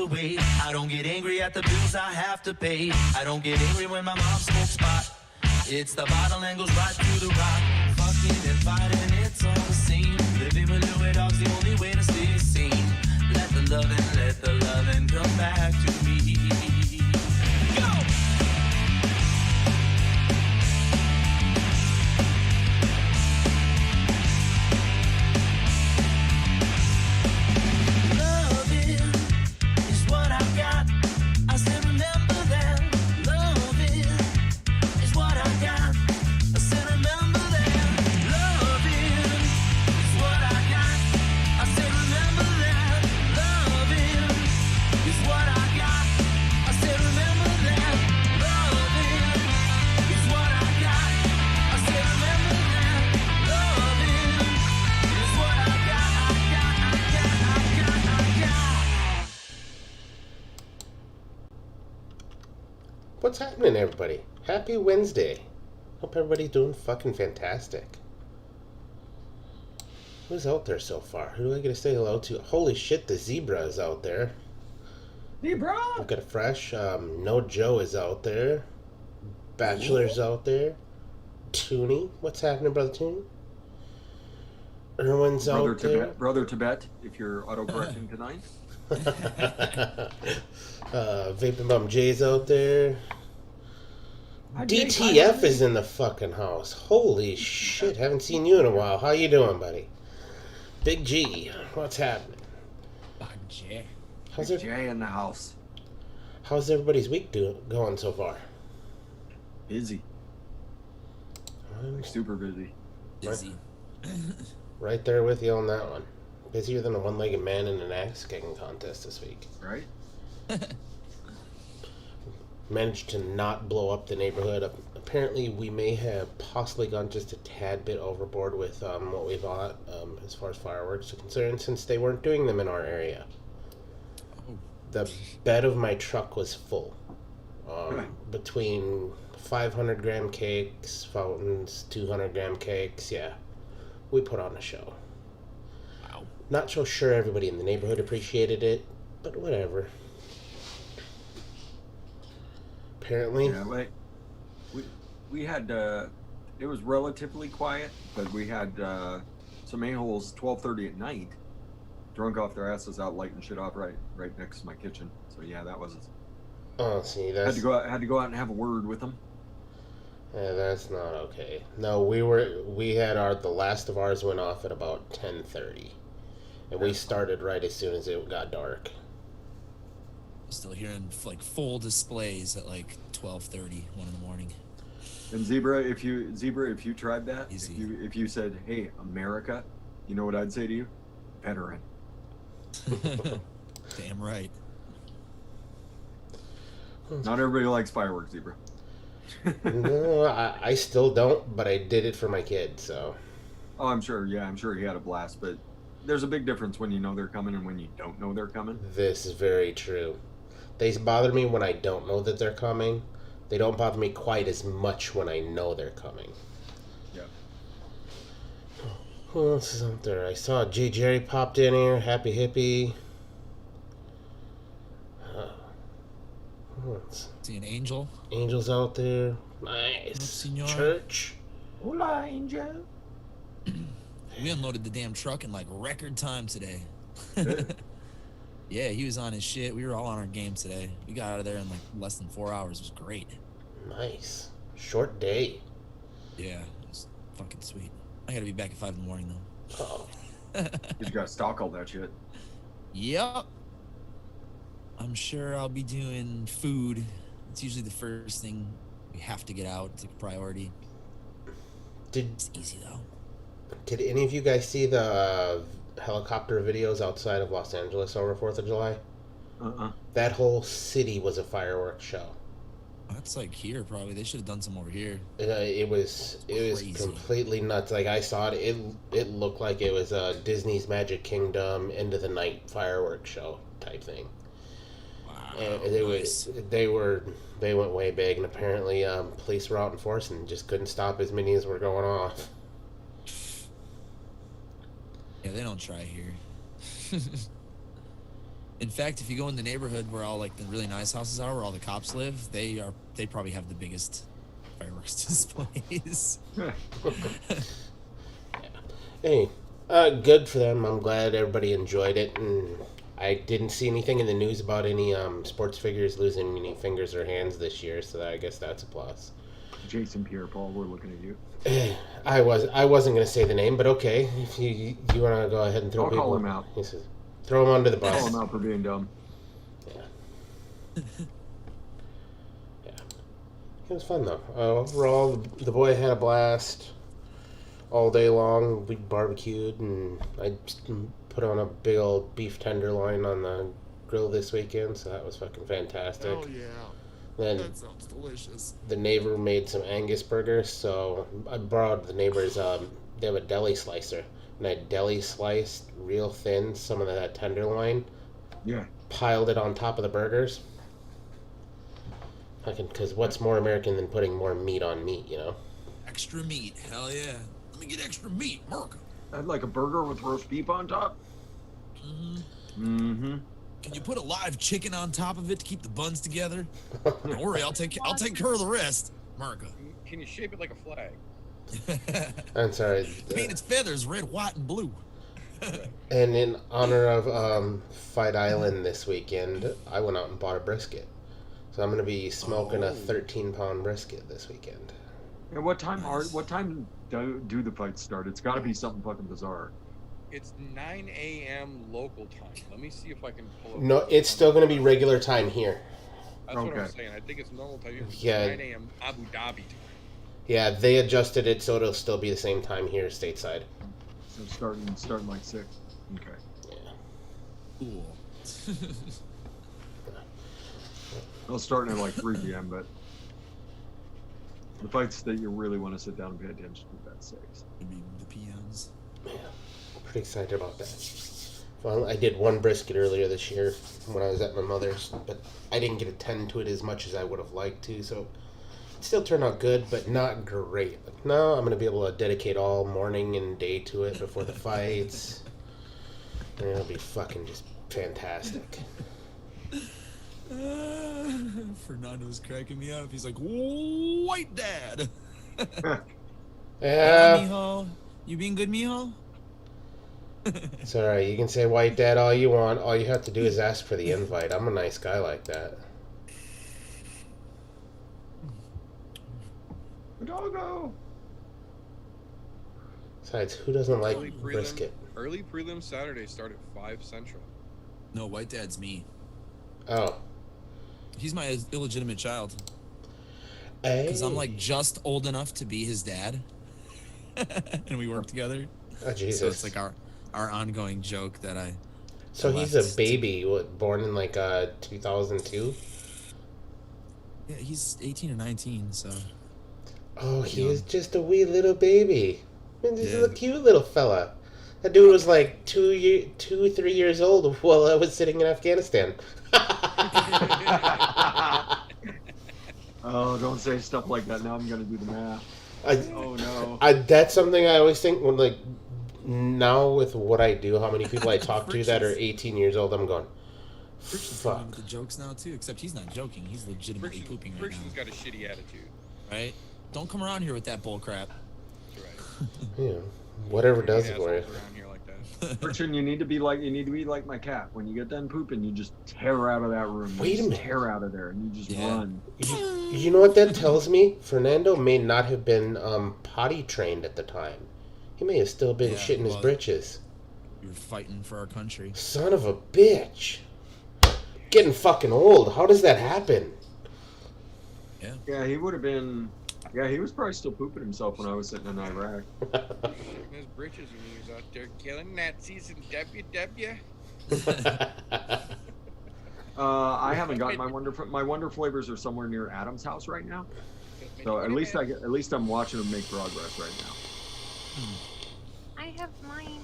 away. I don't get angry at the bills I have to pay. I don't get angry when my mom smokes pot. It's the bottle and goes right through the rock. Fucking and fighting, it's all the same. Living with Louis Dog's the only way to stay sane. Let the lovin' come back to me. Go! What's happening, everybody? Happy Wednesday. Hope everybody's doing fucking fantastic. Who's out there so far? Who do I get to say hello to? Holy shit, the zebra is out there. Zebra! We've got a fresh, No Joe is out there. Bachelor's out there. Toonie. What's happening, Brother Toonie? Erwin's out there. Brother Tibet, if you're autocorrecting tonight. Vaping Bum Jay's out there. DTF is in the fucking house. Holy shit, haven't seen you in a while. How you doing, buddy? Big G, what's happening? Big J. Big J in the house. How's everybody's week going so far? Busy. Super busy. Busy. Right there with you on that one. Busier than a one-legged man in an axe-kicking contest this week. Right? Managed to not blow up the neighborhood. Apparently, we may have possibly gone just a tad bit overboard with what we bought as far as fireworks are concerned, since they weren't doing them in our area. Oh. The bed of my truck was full. Between 500-gram cakes, fountains, 200-gram cakes, yeah. We put on a show. Wow. Not so sure everybody in the neighborhood appreciated it, but whatever. Apparently. Yeah, like, we had, it was relatively quiet, but we had some a-holes 12:30 at night, drunk off their asses out lighting shit off right next to my kitchen. So yeah, that was... Oh, see, that's... Had to go out and have a word with them. Yeah, that's not okay. No, we had the last of ours went off at about 10:30, and we started right as soon as it got dark. Still hearing like full displays at like 12:30, 1 in the morning. And Zebra, if you tried that, Easy. if you said, "Hey, America," you know what I'd say to you? Veteran. Damn right. Not everybody likes fireworks, Zebra. No, I still don't, but I did it for my kid, so. Oh, I'm sure. Yeah, I'm sure he had a blast, but there's a big difference when you know they're coming and when you don't know they're coming. This is very true. They bother me when I don't know that they're coming. They don't bother me quite as much when I know they're coming. Yeah. Who else is out there? I saw J. Jerry popped in here. Happy hippie. Who else? See an angel? Angel's out there. Nice. Oh, Church. Hola, Angel. We unloaded the damn truck in like record time today. Good. Yeah, he was on his shit. We were all on our game today. We got out of there in like less than 4 hours. It was great. Nice. Short day. Yeah, it was fucking sweet. I gotta be back at 5 in the morning though. Oh. You gotta stock all that shit. Yep. I'm sure I'll be doing food. It's usually the first thing we have to get out. It's like a priority. It's easy though. Did any of you guys see the helicopter videos outside of Los Angeles over 4th of July? That whole city was a fireworks show. That's like here probably. They should have done some over here. It was completely nuts. Like I saw it, it looked like it was Disney's Magic Kingdom end of the night fireworks show type thing. Wow. And they went way big, and apparently police were out in force and just couldn't stop as many as were going off. Yeah, they don't try here. In fact, if you go in the neighborhood where all like the really nice houses are, where all the cops live, they probably have the biggest fireworks displays. Hey, good for them. I'm glad everybody enjoyed it, and I didn't see anything in the news about any sports figures losing any fingers or hands this year, so I guess that's a plus. Jason Pierre-Paul, we're looking at you. I wasn't gonna say the name, but okay, if you want to go ahead and throw I'll people, call him out. He says, throw him under the bus. Call him out for being dumb. Yeah. It was fun though. Overall, the boy had a blast all day long. We barbecued, and I just put on a big old beef tenderloin on the grill this weekend, so that was fucking fantastic. Oh yeah. Then That sounds delicious. the neighbor made some Angus burgers, so I borrowed the neighbor's. They have a deli slicer, and I deli sliced real thin some of that tenderloin. Yeah. Piled it on top of the burgers. Because what's more American than putting more meat on meat, you know? Extra meat. Hell yeah. Let me get extra meat, Mark. I'd like a burger with roast beef on top. Mm-hmm. Can you put a live chicken on top of it to keep the buns together? Don't worry, I'll take care of the rest, Marka. Can you shape it like a flag? I'm sorry. Paint its feathers red, white, and blue. And in honor of Fight Island this weekend, I went out and bought a brisket. So I'm going to be smoking a 13-pound brisket this weekend. And what time do the fights start? It's got to be something fucking bizarre. It's 9 a.m. local time. Let me see if I can pull up. No, it's still going to be regular time here. That's what I'm Okay. saying. I think it's normal time. It's Yeah. 9 a.m. Abu Dhabi time. Yeah, they adjusted it so it'll still be the same time here stateside. So starting like 6. Okay. Yeah. Cool. Well, starting at like 3 p.m., but the fights that you really want to sit down and pay attention to, that's 6. Maybe the PMs. Yeah, pretty excited about that. Well, I did one brisket earlier this year when I was at my mother's, but I didn't get to tend to it as much as I would have liked to, so it still turned out good, but not great. Like, no, I'm going to be able to dedicate all morning and day to it before the fights. And it'll be fucking just fantastic. Fernando's cracking me up. He's like, white dad. Yeah, Mijo. You being good, Mijo? it's alright. You can say white dad all you want. All you have to do is ask for the invite. I'm a nice guy like that. Doggo. Besides, who doesn't like Early brisket? Early prelim Saturday start at 5 Central. No, white dad's me. Oh. He's my illegitimate child. Hey. Because I'm like just old enough to be his dad. And we work together. Oh, Jesus. So it's like our ongoing joke that I... So he's a baby, what, born in like 2002? Yeah, he's 18 or 19, so... Oh, he Young. is just a wee little baby. And this is Yeah. a cute little fella. That dude was like 3 years old while I was sitting in Afghanistan. Oh, don't say stuff like that. Now I'm gonna do the math. Oh no. That's something I always think when, like, now with what I do, how many people I talk to that are 18 years old, I'm going, Christian's coming fuck. with the jokes now, too. Except he's not joking. He's legitimately pooping right Friction's now. got a shitty attitude. Right? Don't come around here with that bull crap. That's right. You know, whatever does it Assholes for you. around here like that. Christian, you need to be like my cat. When you get done pooping, you just tear out of that room. You Wait a just minute. Tear out of there, and you just Yeah. run. You know what that tells me? Fernando may not have been potty trained at the time. He may have still been Yeah, shitting his well- britches. You're fighting for our country. Son of a bitch. Getting fucking old. How does that happen? Yeah, he would have been. Yeah, he was probably still pooping himself when I was sitting in Iraq. Shooting his britches when he was out there killing Nazis in WW. I haven't gotten my wonder flavors are somewhere near Adam's house right now. So at least I'm watching him make progress right now. I have mine.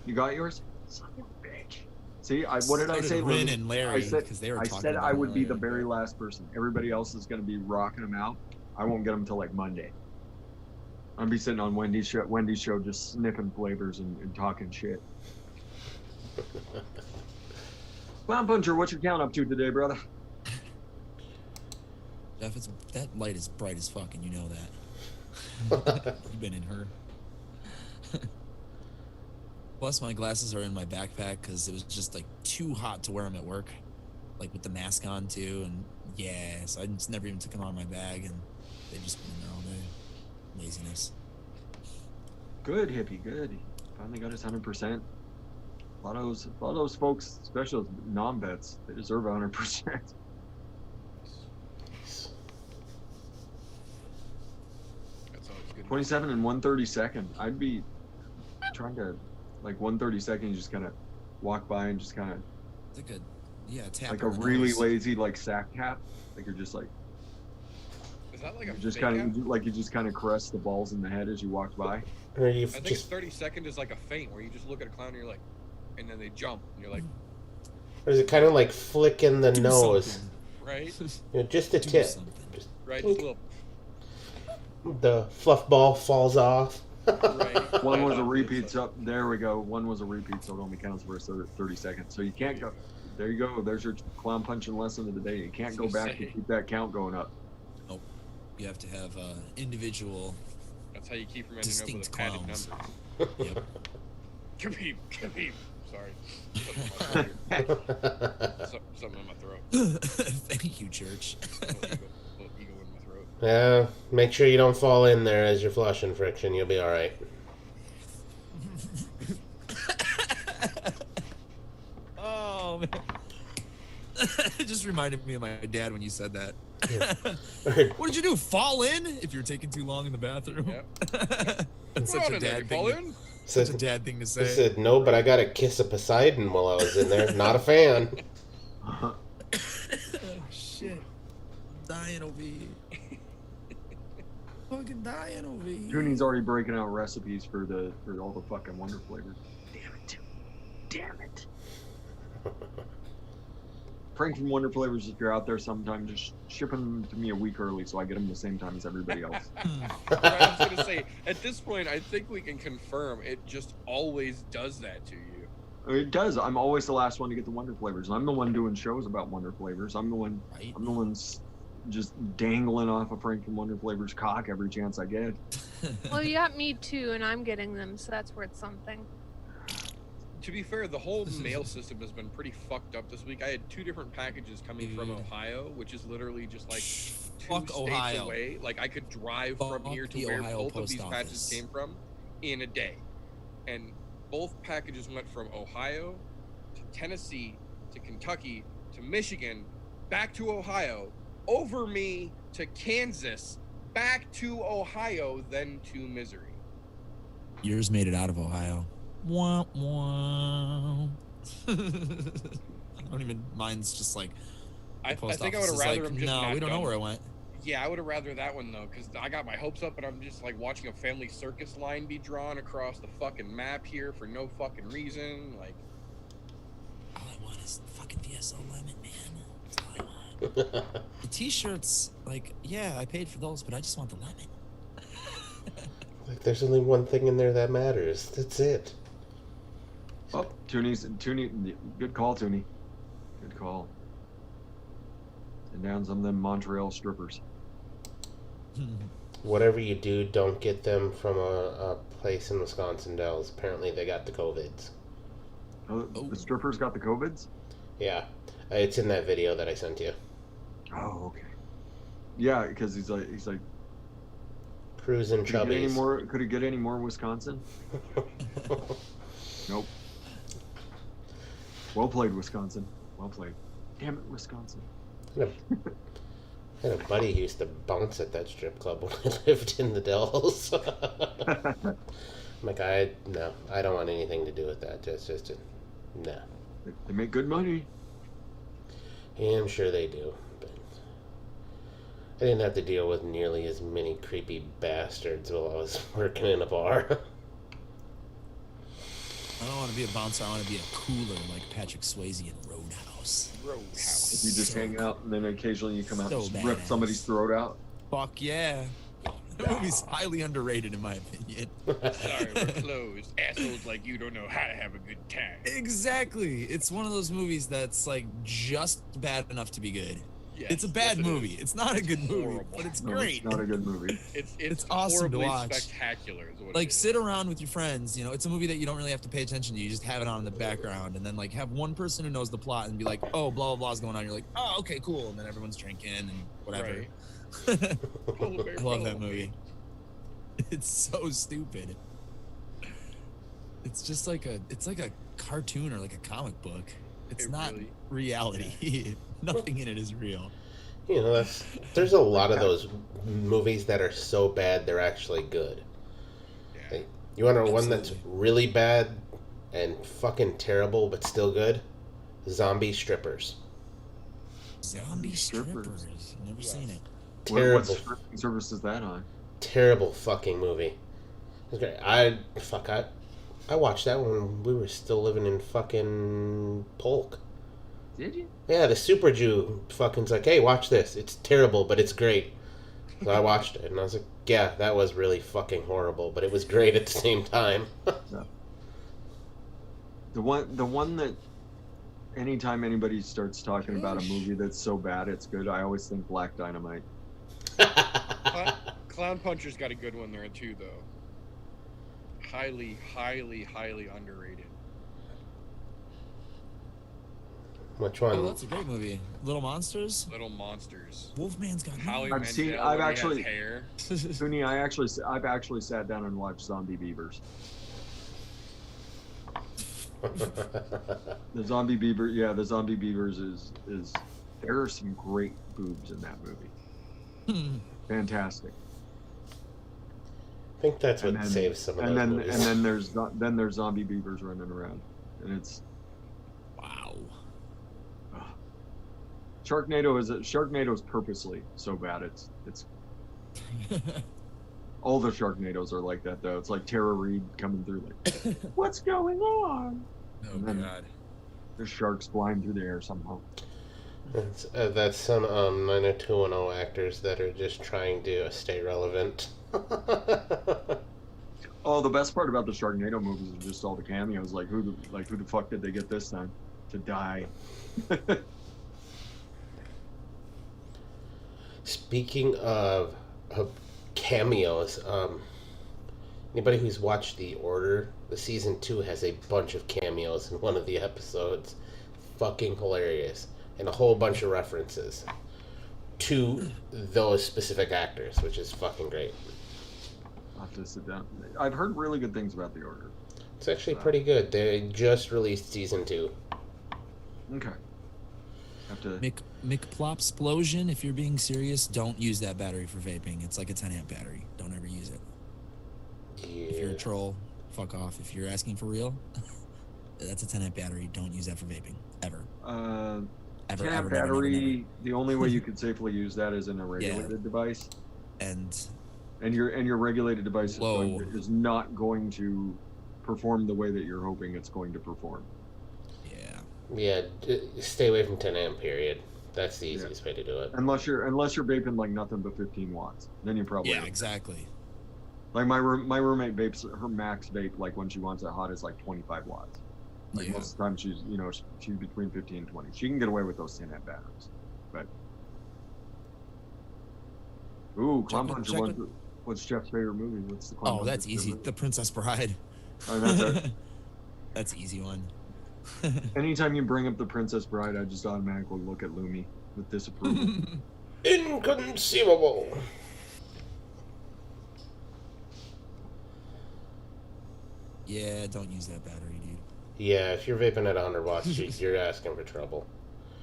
You got yours? Son of a bitch. See, what did I So did say? Rin Lily? and Larry, I said 'cause they were I talking said about I it would be the earlier. very last person. Everybody else is going to be rocking them out. I won't get them until like Monday. I'll be sitting on Wendy's show just sniffing flavors and talking shit. Clown Puncher, what's your count up to today, brother? Jeff, that light is bright as fuck, and you know that. You've been in her. Plus, my glasses are in my backpack because it was just like too hot to wear them at work, like with the mask on too. And yeah, so I just never even took them out of my bag, and they've just been there all day. Laziness. Good, hippie, good. Finally got his 100%. A lot of those folks, especially those non-vets, they deserve 100%. That's always good. 27 and 132nd. I'd be trying to, like 132nd, you just kind of walk by and just kind of, It's like tap. like a on the really nose. lazy like sack tap. Like you're just like, Is that like a just fake kind out? of like you just kind of caress the balls in the head as you walk by. Or you I think just, 30-second is like a feint where you just look at a clown and you're like, and then they jump and you're like, or is it kind of like flicking the Do nose? something. right, You know, just a Do tip. something. Just right, just a little, the fluff ball falls off. right. One was a Right. repeat. So there we go. One was a repeat, so it only counts for a 30 seconds. So you can't go. There you go. There's your clown punching lesson of the day. You can't go back and keep that count going up. Nope. You have to have individual. That's how you keep from ending up with a Distinct padded clowns. number. Yep. Kabeep, kabeep. Sorry. Something in my throat. Thank you, church. Little ego in my throat. Yeah, make sure you don't fall in there as you're flushing friction. You'll be all right. Oh man. It just reminded me of my dad when you said that. What did you do? Fall in? If you're taking too long in the bathroom. Yep. That's Come such on a in there, dad you thing. fall in? Such a dad thing to I say. said no, but I got a kiss of Poseidon while I was in there. Not a fan. Oh, shit. I'm dying over here. Fucking dying over here. Tooney's already breaking out recipes for all the fucking Wonder flavors. Damn it, damn it. Frank from Wonder Flavors, if you're out there sometime, just ship them to me a week early so I get them the same time as everybody else. I was gonna say, at this point, I think we can confirm it just always does that to you. It does. I'm always the last one to get the Wonder Flavors. I'm the one doing shows about Wonder Flavors. I'm the one just dangling off of Frank from Wonder Flavors cock every chance I get. Well, you got me too, and I'm getting them, so that's worth something. To be fair, the whole mail system has been pretty fucked up this week. I had 2 different packages coming from Ohio, which is literally just like 2 Fuck states Ohio. away. Like I could drive Fuck from here to the where Ohio both of post these office. packages came from in a day. And both packages went from Ohio to Tennessee to Kentucky to Michigan, back to Ohio, over me to Kansas, back to Ohio, then to Missouri. Yours made it out of Ohio. Wah, wah. I don't even. Mine's just like. I the post think I office would is have rather like, him just no, not we don't know done. where I went. Yeah, I would have rather that one though, because I got my hopes up, and I'm just like watching a family circus line be drawn across the fucking map here for no fucking reason. Like, All I want is fucking VSO lemon, man. That's all I want. The t-shirts, like, yeah, I paid for those, but I just want the lemon. Like, there's only one thing in there that matters. That's it. Oh, Tooney, good call, Tooney. Good call. And down some of them Montreal strippers. Whatever you do, don't get them from a place in Wisconsin Dells. Apparently, they got the COVIDs. Oh, Oh. the strippers got the COVIDs? Yeah, it's in that video that I sent you. Oh, okay. Yeah, because he's like Cruising could it get any chubbies. more? Could it get any more Wisconsin? Nope. Well played, Wisconsin. Well played. Damn it, Wisconsin. I had a buddy who used to bounce at that strip club when I lived in the Dells. I'm like, no, I don't want anything to do with that. No. They make good money. Yeah, I'm sure they do, but I didn't have to deal with nearly as many creepy bastards while I was working in a bar. I don't want to be a bouncer. I want to be a cooler like Patrick Swayze in Roadhouse. Roadhouse. You just hang out, and then occasionally you come out and So just rip badass. somebody's throat out. Fuck yeah. That movie's highly underrated, in my opinion. Sorry, we're closed. Assholes like you don't know how to have a good time. Exactly. It's one of those movies that's like just bad enough to be good. Yes, It's a bad yes, it movie. is. It's not a good movie, horrible. but it's No, great. it's not a good movie. It's awesome to horribly watch. spectacular. Is what Like, it is. sit around with your friends. You know, it's a movie that you don't really have to pay attention to. You just have it on in the background, and then like have one person who knows the plot and be like, "Oh, blah blah blah is going on." You're like, "Oh, okay, cool." And then everyone's drinking and whatever. Right. I love that movie. It's so stupid. It's just like a cartoon or like a comic book. It's It not really- reality. Nothing in it is real. You know, there's a lot of those movies that are so bad they're actually good. Yeah. Like, you want to know one that's Absolutely. really bad and fucking terrible but still good? Zombie Strippers. Zombie Strippers. strippers. Never seen it. What Terrible, streaming service is that on? terrible fucking movie. Okay, I watched that when we were still living in fucking Polk. Did you? Yeah, the Super Jew fucking's like, hey, watch this. It's terrible, but it's great. So I watched it, and I was like, yeah, that was really fucking horrible, but it was great at the same time. The one that anytime anybody starts talking about a movie that's so bad it's good, I always think Black Dynamite. Clown Puncher's got a good one there too, though. Highly, highly, highly underrated. Which Oh, one? that's a great movie. Little Monsters. Little Monsters. Wolfman's got Howie I've seen- Mandel I've when he actually- has hair. Toonie, I've actually sat down and watched Zombie Beavers. The Zombie Beavers is there are some great boobs in that movie. Fantastic. I think that's what And then- saves some of And those then movies. and then there's zombie beavers running around, and it's Wow. Sharknado is purposely so bad. It's all the Sharknados are like that though. It's like Tara Reid coming through like, what's going on? Oh And then god. There's sharks flying through the air somehow. That's some 90210 actors that are just trying to stay relevant. Oh, the best part about the Sharknado movies is just all the cameos. Like who the fuck did they get this time to die? Speaking of cameos, anybody who's watched The Order, the season 2 has a bunch of cameos in one of the episodes. Fucking hilarious. And a whole bunch of references to those specific actors, which is fucking great. I'll have to sit down. I've heard really good things about The Order. It's actually pretty good. They just released season 2. Okay. Have to. McPlopsplosion, if you're being serious, don't use that battery for vaping. It's like a 10 amp battery. Don't ever use it. If you're a Yeah. troll, fuck off. If you're asking for real, that's a 10 amp battery. Don't use that for vaping. Ever. Ever, 10 ever, amp never, never, battery. never. The only way you could safely use that is in a regulated device, And and your regulated device Whoa. is not going to perform the way that you're hoping it's going to perform. yeah. Yeah, stay away from 10 amp, period. That's the easiest way to do it. Unless you're vaping like nothing but 15 watts, then you probably Yeah, exactly. Like my roommate vapes, her max vape like when she wants it hot is like 25 watts. Like Yeah. most of the time she's she's between 15 and 20. She can get away with those 10 amp batteries, but ooh, Clown Check Puncher. with- What's Jeff's favorite movie? What's the Clown Oh, Puncher that's easy. favorite? The Princess Bride. Oh, that's it. That's an easy one. Anytime you bring up the Princess Bride, I just automatically look at Lumi with disapproval. Inconceivable! Yeah, don't use that battery, dude. Yeah, if you're vaping at 100 watts, you're asking for trouble.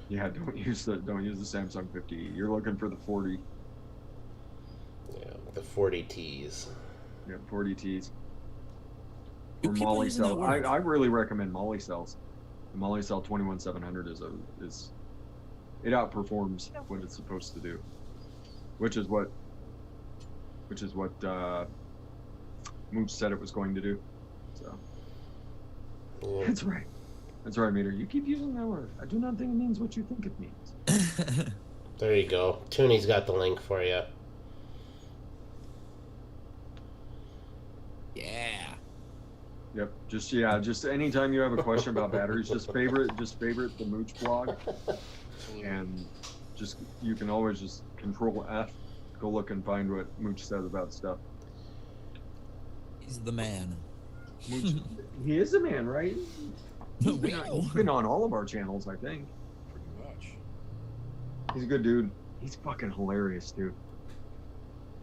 Yeah, don't use the Samsung 50. You're looking for the 40. Yeah, the 40 Ts. Yeah, 40 Ts. Do Or people Molly using that Cell. word? I really recommend Molly Cells. The Molly Cell 21700 is it outperforms what it's supposed to do, which is what Moose said it was going to do. So Yeah. that's right. That's right, Meter. You keep using that word. I do not think it means what you think it means. There you go. Toonie's got the link for you. Yeah. Yep. Just anytime you have a question about batteries, just favorite the Mooch blog, and just you can always just Control F, go look and find what Mooch says about stuff. He's the man. Mooch, he is the man, right? We He's know. been on all of our channels, I think. Pretty much. He's a good dude. He's fucking hilarious, dude.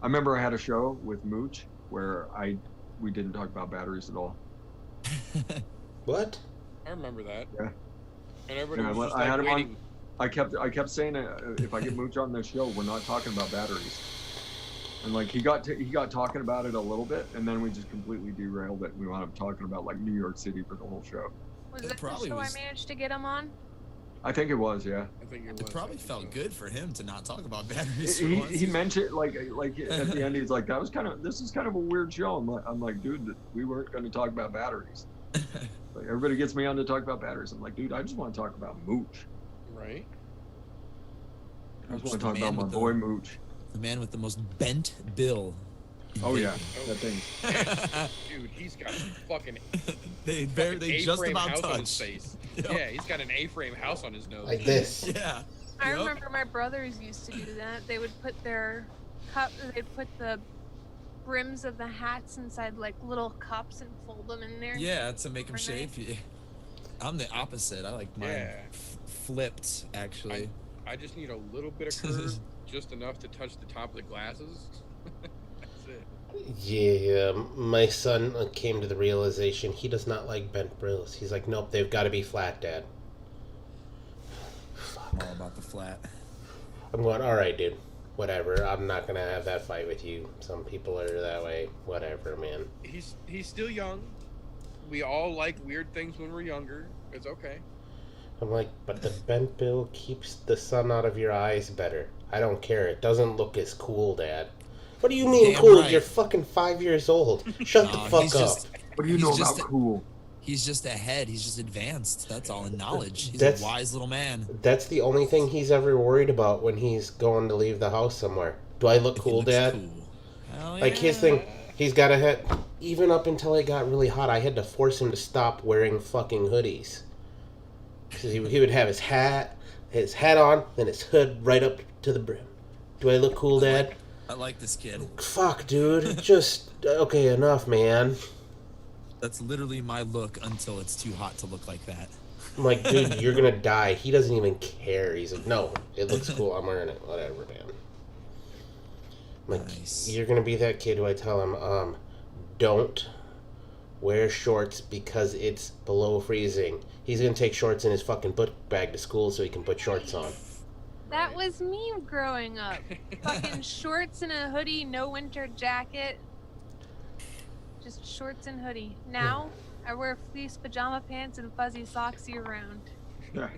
I remember I had a show with Mooch where we didn't talk about batteries at all. What? I remember that. Yeah. And everybody Yeah, was just I like had him on- waiting. I kept saying if I get Mooch on this show, we're not talking about batteries. And like he got talking about it a little bit, and then we just completely derailed it. We wound up talking about like New York City for the whole show. Was It that the probably show was- I managed to get him on? I think it was, yeah. I think it was. It probably I think felt so. good for him to not talk about batteries. For He, once. he mentioned like at the end he's like this is kind of a weird show. I'm like dude, we weren't going to talk about batteries. Like everybody gets me on to talk about batteries. I'm like dude, I just want to talk about Mooch. Right? I just Just want to the talk about man my with boy Mooch. The man with the most bent bill. Oh yeah, that thing. Dude, he's got a fucking they fucking just A-frame about house on his touched. face. Yep. Yeah, he's got an A-frame house on his nose. Like this. Yeah. I Yep. remember my brothers used to do that. They would put their they'd put the brims of the hats inside like little cups and fold them in there. Yeah, to make him Or shape. Yeah. I'm the opposite. I like mine Yeah. flipped, actually. I just need a little bit of curve, just enough to touch the top of the glasses. That's it. Yeah, my son came to the realization he does not like bent brills. He's like, nope, they've got to be flat, Dad. I'm all about the flat. I'm going, all right, dude. Whatever. I'm not going to have that fight with you. Some people are that way. Whatever, man. He's still young. We all like weird things when we're younger. It's okay. I'm like, but the bent bill keeps the sun out of your eyes better. I don't care. It doesn't look as cool, Dad. What do you mean Damn cool? right. You're fucking 5 years old. Shut the No, fuck he's up. just- What do you He's know just about cool? He's just ahead. He's just advanced. That's all in knowledge. He's That's- a wise little man. That's the only thing he's ever worried about when he's going to leave the house somewhere. Do I look If he cool, looks Dad? Cool. Hell Like his yeah. thing, he's got a hat. Even up until it got really hot, I had to force him to stop wearing fucking hoodies. Because he would have his hat on, then his hood right up to the brim. Do I look cool, Dad? I like this kid. Fuck, dude. Just okay, enough, man. That's literally my look until it's too hot to look like that. I'm like, dude, you're gonna die. He doesn't even care. He's like, no, it looks cool. I'm wearing it. Whatever, man. I'm like, Nice. you're gonna be that kid who I tell him, don't wear shorts because it's below freezing. He's gonna take shorts in his fucking book bag to school so he can put shorts on. That was me growing up. Fucking shorts and a hoodie, no winter jacket. Just shorts and hoodie. Now, I wear fleece pajama pants and fuzzy socks year round. Yeah.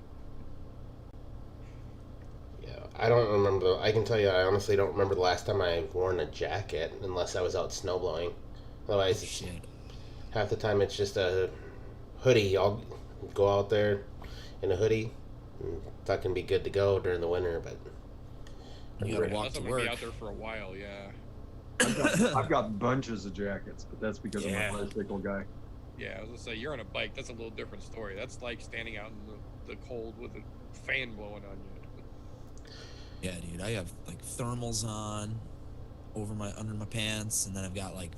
Yeah, I don't remember. I can tell you, I honestly don't remember the last time I worn a jacket unless I was out snowblowing. Otherwise, it's, Shit. half the time it's just a hoodie. I'll go out there in a hoodie. And that can be good to go during the winter, but You gotta Unless walk I'm to gonna work. be out there for a while, yeah. I've got bunches of jackets, but that's because Yeah. I'm a bicycle guy. Yeah, I was gonna say you're on a bike. That's a little different story. That's like standing out in the cold with a fan blowing on you. Yeah, dude. I have like thermals on under my pants, and then I've got like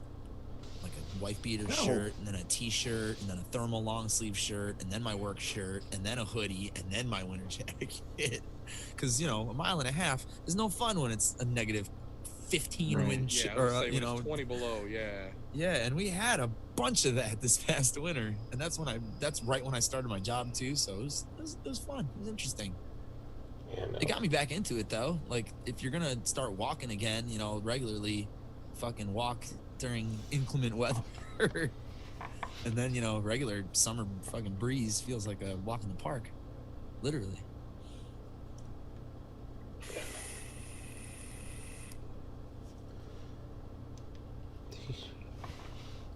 a wife beater shirt, and then a t-shirt, and then a thermal long sleeve shirt, and then my work shirt, and then a hoodie, and then my winter jacket. Because a mile and a half is no fun when it's a negative 15 Right. wind, Yeah, I or was gonna say when you know, it's 20 below. Yeah. yeah. And we had a bunch of that this past winter, and that's right when I started my job too. So it was fun. It was interesting. yeah, no. It got me back into it though. Like if you're gonna start walking again, regularly, fucking walk during inclement weather, and then regular summer fucking breeze feels like a walk in the park, literally.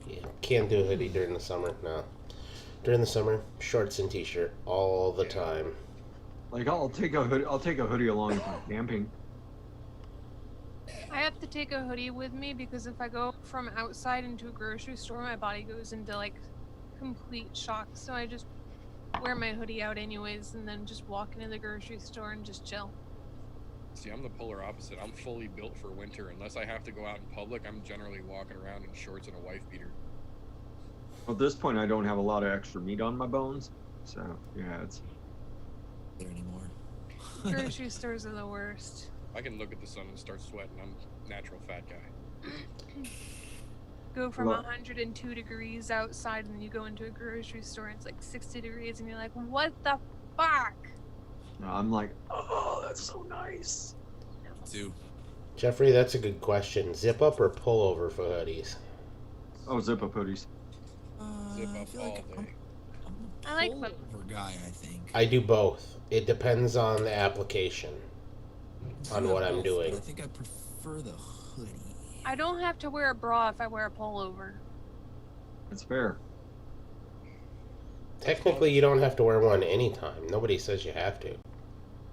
Yeah, can't do a hoodie during the summer. No, during the summer, shorts and t-shirt all the time. Like I'll take a hoodie along if I'm camping. I have to take a hoodie with me because if I go from outside into a grocery store, my body goes into like complete shock. So I just wear my hoodie out anyways and then just walk into the grocery store and just chill. See, I'm the polar opposite. I'm fully built for winter. Unless I have to go out in public, I'm generally walking around in shorts and a wife beater. At this point, I don't have a lot of extra meat on my bones, so yeah, it's. There anymore. Grocery stores are the worst. I can look at the sun and start sweating. I'm a natural fat guy. Go from Well- 102 degrees outside and then you go into a grocery store and it's like 60 degrees and you're like, what the fuck? I'm like, oh, that's so nice. Too. Jeffrey, that's a good question. Zip up or pull over for hoodies? Oh, zip up hoodies. Zip I up feel all like day. I'm a I like pullover guy, I think. I do both. It depends on the application, on I do what I'm both, but doing. I think I prefer the hoodie. I don't have to wear a bra if I wear a pullover. That's fair. Technically, you don't have to wear one anytime. Nobody says you have to.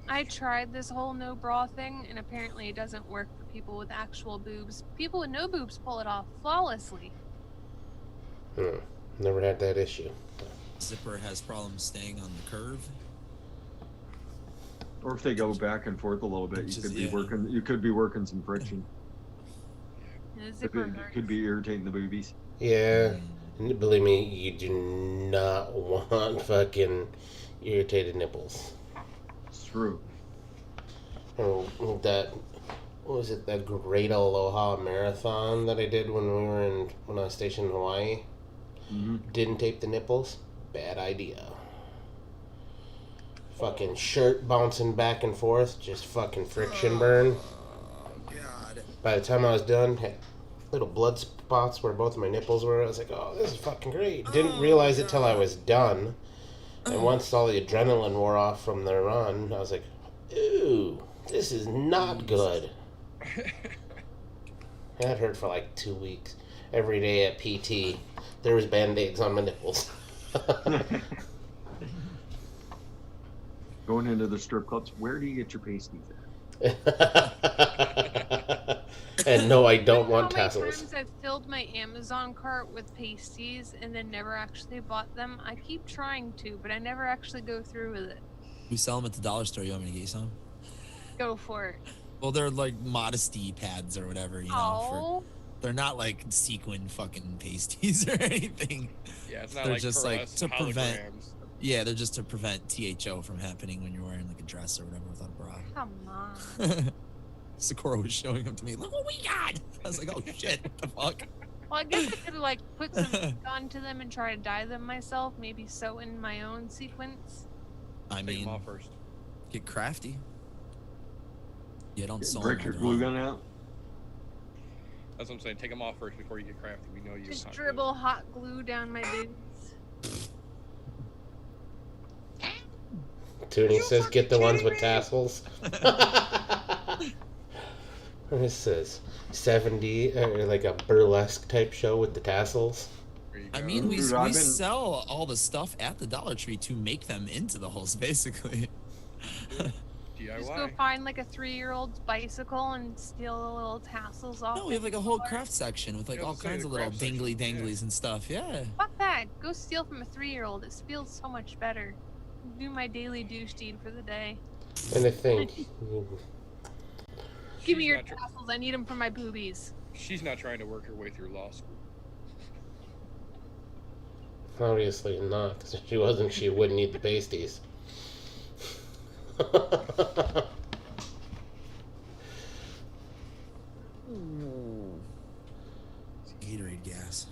I tried this whole no bra thing and apparently it doesn't work for people with actual boobs. People with no boobs pull it off flawlessly. Never had that issue. Zipper has problems staying on the curve. Or if they go back and forth a little bit, Which you is- could be yeah. working. You could be working some friction. And the It zipper could be irritating the boobies. Yeah, and believe me, you do not want fucking irritated nipples. It's true. Or that, what was it, that Great Aloha Marathon that I did when I was stationed in Hawaii? Mm-hmm. Didn't tape the nipples? Bad idea. Fucking shirt bouncing back and forth, just fucking friction burn. Oh, God. By the time I was done, had little blood spots where both of my nipples were. I was like, oh, this is fucking great. Didn't realize it till I was done. And once all the adrenaline wore off from the run, I was like, ooh, this is not good. That hurt for like 2 weeks. Every day at PT, there was Band-Aids on my nipples. Going into the strip clubs, where do you get your pasties at? And no, I don't You know want how many tassels. times I've filled my Amazon cart with pasties and then never actually bought them? I keep trying to, but I never actually go through with it. We sell them at the dollar store. You want me to get you some? Go for it. Well, they're like modesty pads or whatever, you know. Oh, They're not like sequin fucking pasties or anything. Yeah, it's not They're like just, like, pearlescent to prevent- holograms. Yeah, they're just to prevent THO from happening when you're wearing like a dress or whatever without a bra. come on. Sakura was showing them to me. Look what we got! I was like, oh shit, what the fuck? Well, I guess I could like put some ink onto them and try to dye them myself. Maybe sew in my own sequence. I Take mean, them off first. get crafty. You don't sew Break them your on glue their own. gun out. That's what I'm saying. Take them off first before you get crafty. We know you. Just hot dribble hot glue down my boobs. Toonie says, get the ones with tassels. This is 70, like a burlesque type show with the tassels. There you I go. mean, we Dude, I've been- sell all the stuff at the Dollar Tree to make them into the holes, basically. Just go DIY. find like a 3-year-old's bicycle and steal the little tassels off. No, we have like a whole craft section with like Yeah, all say kinds the of little craft section, dingly yeah. danglies and stuff. Yeah. Fuck that. Go steal from a 3-year-old. It feels so much better. Do my daily douche deed for the day. And I think, Give me She's your not tr- tassels. I need them for my boobies. She's not trying to work her way through law school. obviously not, because if she wasn't, she wouldn't need the pasties. It's Gatorade gas.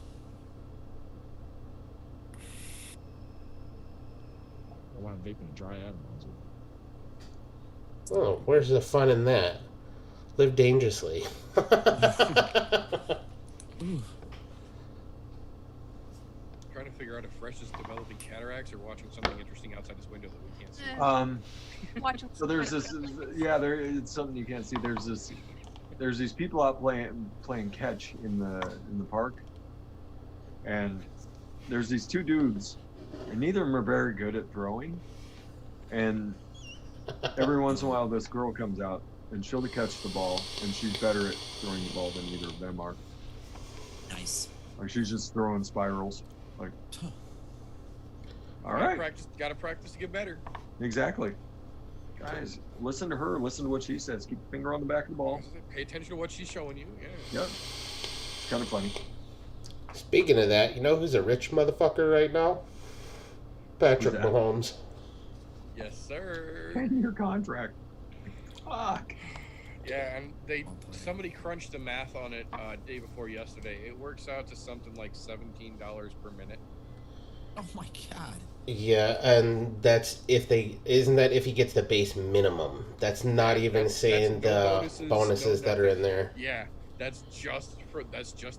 I want to vape in a dry animals. Oh, where's the fun in that? Live dangerously. Ooh. Trying to figure out if Fresh is developing cataracts or watching something interesting outside his window that we can't see. Watch 'em So there's split. this, yeah, it's something you can't see. There's these people out playing catch in the park, and there's these two dudes, and neither of them are very good at throwing, and every once in a while this girl comes out and she'll catch the ball, and she's better at throwing the ball than either of them are. Nice. Like she's just throwing spirals. Like, all right, Gotta practice to get better. exactly. Guys, listen to her. Listen to what she says. Keep your finger on the back of the ball. Pay attention to what she's showing you. Yeah. Yep. It's kind of funny. Speaking of that, you know who's a rich motherfucker right now? Patrick Who's that? Mahomes. Yes, sir. 10-year contract. Fuck. Yeah, and somebody crunched the math on it day before yesterday. It works out to something like $17 per minute. Oh my god. Yeah, and that's if he gets the base minimum. That's not even saying no the bonuses that are in there. Yeah, that's just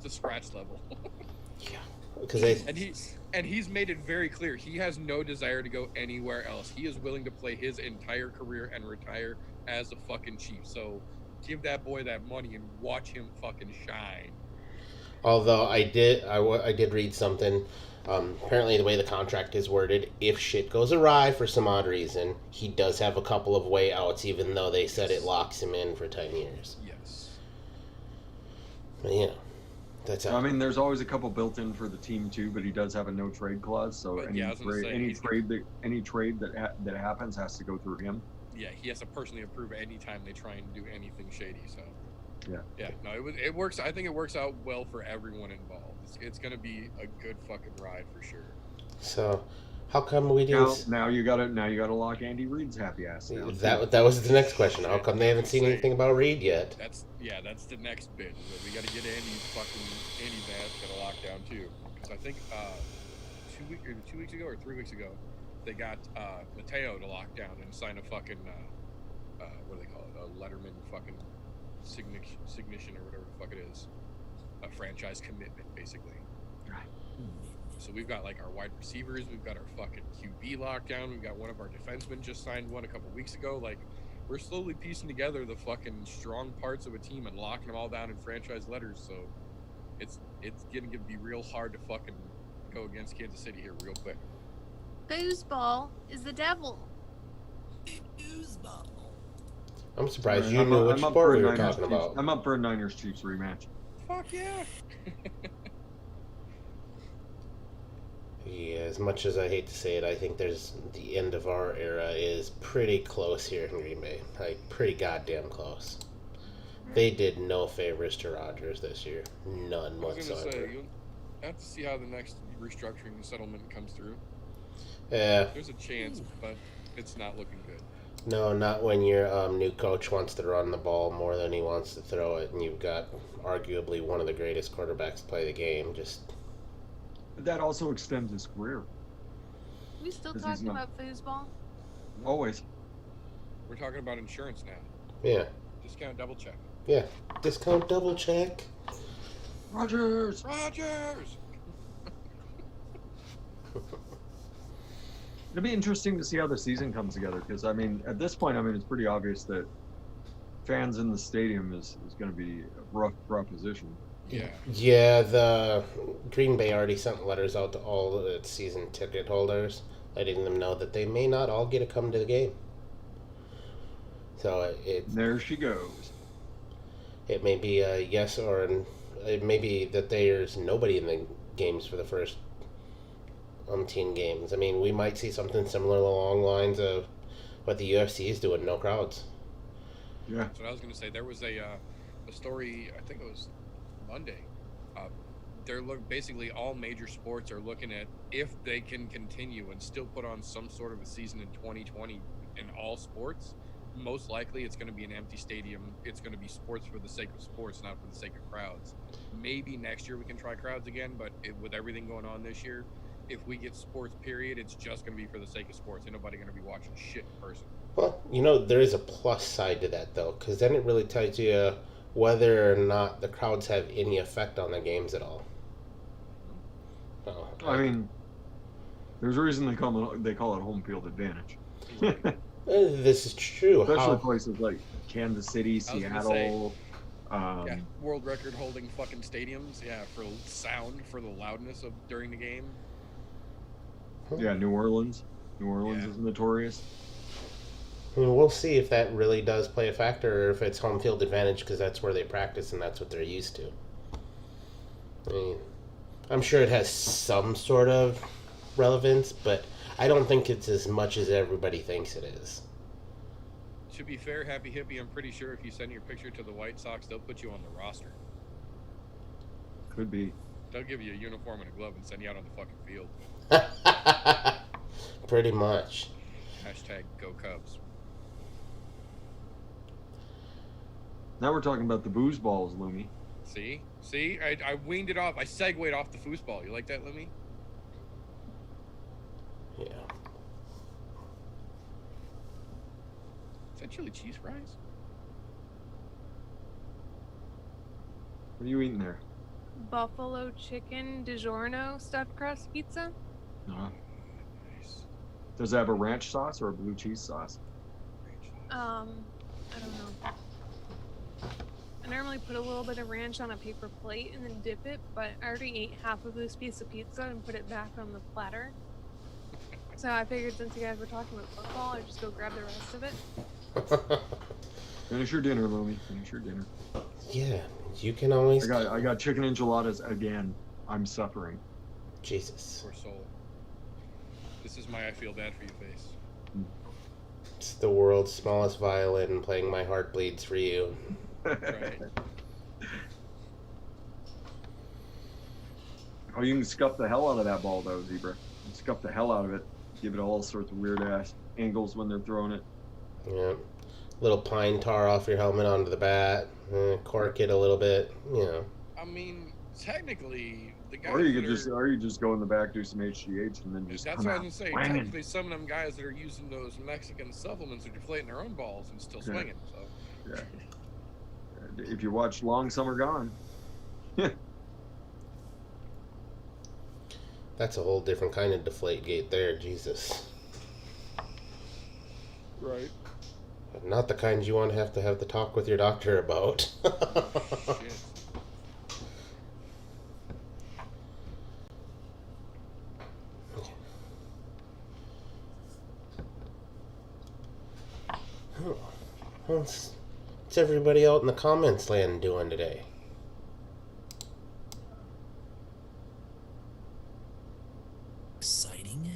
the scratch level. Yeah, because and he's made it very clear he has no desire to go anywhere else. He is willing to play his entire career and retire as a fucking Chief. So give that boy that money and watch him fucking shine. Although I did read something. Apparently, the way the contract is worded, if shit goes awry for some odd reason, he does have a couple of way outs, even though they said it locks him in for 10 years. Yes. But, you know, that's how. I mean, there's always a couple built in for the team too, but he does have a no trade clause. So But, any yeah, I was gonna say, any trade that happens has to go through him. Yeah, he has to personally approve anytime they try and do anything shady. So. Yeah. Yeah. No, it works. I think it works out well for everyone involved. It's gonna be a good fucking ride for sure. So, how come we didn't? Now you gotta lock Andy Reid's happy ass down. That was the next question. How come they haven't seen anything about Reid yet? That's the next bit. We got to get Andy's ass got to lock down too. Because I think 2 weeks ago or 3 weeks ago, they got Mateo to lock down and sign a fucking what do they call it? A Letterman fucking signition or whatever the fuck it is. A franchise commitment, basically. So we've got like our wide receivers, we've got our fucking QB lockdown, we've got one of our defensemen just signed one a couple weeks ago. Like, we're slowly piecing together the fucking strong parts of a team and locking them all down in franchise letters. So it's gonna be real hard to fucking go against Kansas City here real quick. Foosball is the devil. Foosball. I'm surprised you knew which sport we were talking about. I'm up for a Niners Chiefs rematch. Fuck yeah. Yeah, as much as I hate to say it, I think the end of our era is pretty close here in Green Bay. Like, pretty goddamn close. They did no favors to Rodgers this year. None I was gonna whatsoever. say, you'll have to see how the next restructuring and settlement comes through. Yeah. There's a chance, but it's not looking good. No, not when your new coach wants to run the ball more than he wants to throw it, and you've got arguably one of the greatest quarterbacks to play the game. But that also extends his career. We still 'Cause he's talking not- about foosball? Always. We're talking about insurance now. Yeah, Discount double check. yeah. Discount double check. Rodgers! Rodgers! It'll be interesting to see how the season comes together because, I mean, at this point, it's pretty obvious that fans in the stadium is going to be a rough proposition. Yeah. Yeah, the Green Bay already sent letters out to all of its season ticket holders, letting them know that they may not all get to come to the game. So There she goes. it may be a yes or it may be that there's nobody in the games for the first umpteen games. I mean, we might see something similar along the lines of what the UFC is doing, no crowds. Yeah. That's what I was going to say. There was a story, I think it was Monday. Basically all major sports are looking at if they can continue and still put on some sort of a season in 2020 in all sports. Most likely it's going to be an empty stadium. It's going to be sports for the sake of sports, not for the sake of crowds. Maybe next year we can try crowds again, but with everything going on this year, if we get sports, period, it's just going to be for the sake of sports. Ain't nobody going to be watching shit in person. Well, there is a plus side to that, though, because then it really tells you whether or not the crowds have any effect on the games at all. I mean, there's a reason they call it home field advantage. This is true. Especially places like Kansas City, I was gonna Seattle. Yeah, world record holding fucking stadiums. Yeah, for sound, for the loudness of during the game. Yeah, New Orleans. New Orleans Yeah. is notorious. I mean, we'll see if that really does play a factor or if it's home field advantage because that's where they practice and that's what they're used to. I mean, I'm sure it has some sort of relevance, but I don't think it's as much as everybody thinks it is. To be fair, Happy Hippie, I'm pretty sure if you send your picture to the White Sox, they'll put you on the roster. Could be. They'll give you a uniform and a glove and send you out on the fucking field. Pretty much. Hashtag Go Cubs. Now we're talking about the booze balls, Lumi. See? I weaned it off. I segued off the foosball. You like that, Lumi? Yeah. Is that chili cheese fries? What are you eating there? Buffalo chicken DiGiorno stuffed crust pizza. Nice. Does it have a ranch sauce or a blue cheese sauce? I don't know. I normally put a little bit of ranch on a paper plate and then dip it, but I already ate half of this piece of pizza and put it back on the platter. So I figured since you guys were talking about football, I'd just go grab the rest of it. Finish your dinner, Lumi. Finish your dinner. Yeah, you can always. I got chicken enchiladas again. I'm suffering. Jesus. Poor soul. This is my I feel bad for you face. It's the world's smallest violin playing My Heart Bleeds for You. Right. Oh, you can scuff the hell out of that ball, though, Zebra. You can scuff the hell out of it. Give it all sorts of weird-ass angles when they're throwing it. Yeah. Little pine tar off your helmet onto the bat. Cork it a little bit. You know. I mean, technically, the guys Or you that could are, just go in the back, do some HGH, and then just that's come what I out was gonna say. swinging. Technically, some of them guys that are using those Mexican supplements are deflating their own balls and still Yeah. swinging. So Yeah. If you watch Long Summer Gone, That's a whole different kind of deflate gate there, Jesus. right. Not the kind you want to have the talk with your doctor about. Shit. What's everybody out in the comments land doing today? Exciting.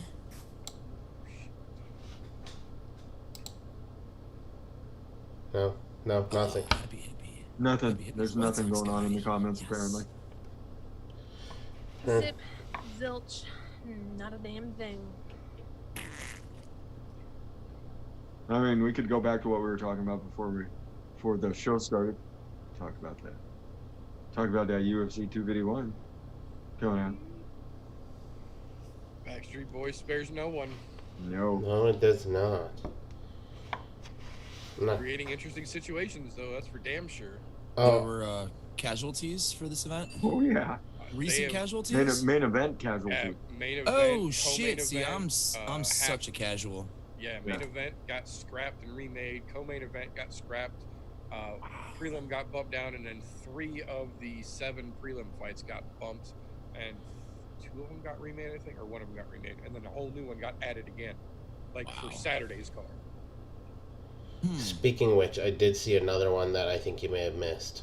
No, nothing. Oh, happy hippie. nothing. Happy hippie. There's What's nothing next, going on in the guy? comments, Yes. apparently. Hmm. Zip, zilch, not a damn thing. I mean, we could go back to what we were talking about before the show started. Talk about that. Talk about that UFC 251 going on. Backstreet Boys spares no one. No. No, it does not. No. Creating interesting situations, though. That's for damn sure. There Oh, were casualties for this event. Oh yeah. Recent have- casualties. Main event casualty. Main event. Oh co-main shit! See, event, I'm such a casual. Yeah, main Yeah. event got scrapped and remade. Co-main event got scrapped. Prelim got bumped down, and then 3 of the 7 prelim fights got bumped, and 2 of them got remade, I think, or 1 of them got remade, and then a whole new one got added again, like Wow. for Saturday's card. speaking of which, I did see another one that I think you may have missed.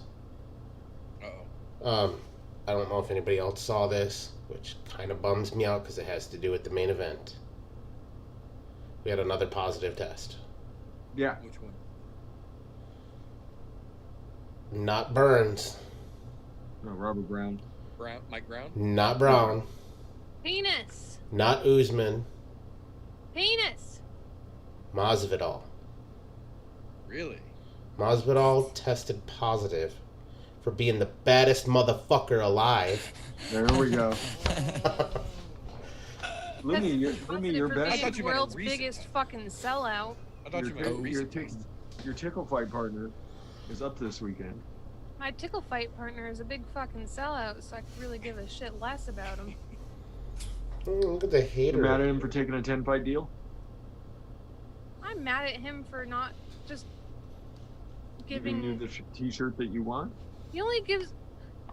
Uh-oh. I don't know if anybody else saw this, which kind of bums me out because it has to do with the main event. We had another positive test. Yeah. Which one? Not Burns, No, Robert Brown. Mike Brown? not Brown, Penis! not Usman, Penis! Masvidal. Really? Masvidal tested positive for being the baddest motherfucker alive. There we go. Lumi, you're Positive for best. I being thought you meant world's recent. biggest fucking sellout. I thought you meant Your, recent your, ones. your tickle fight partner is up this weekend. My tickle fight partner is a big fucking sellout, so I could really give a shit less about him. Look at the You hater. mad at him for taking a 10-fight deal? I'm mad at him for not just Giving you giving. the t-shirt that you want? He only gives.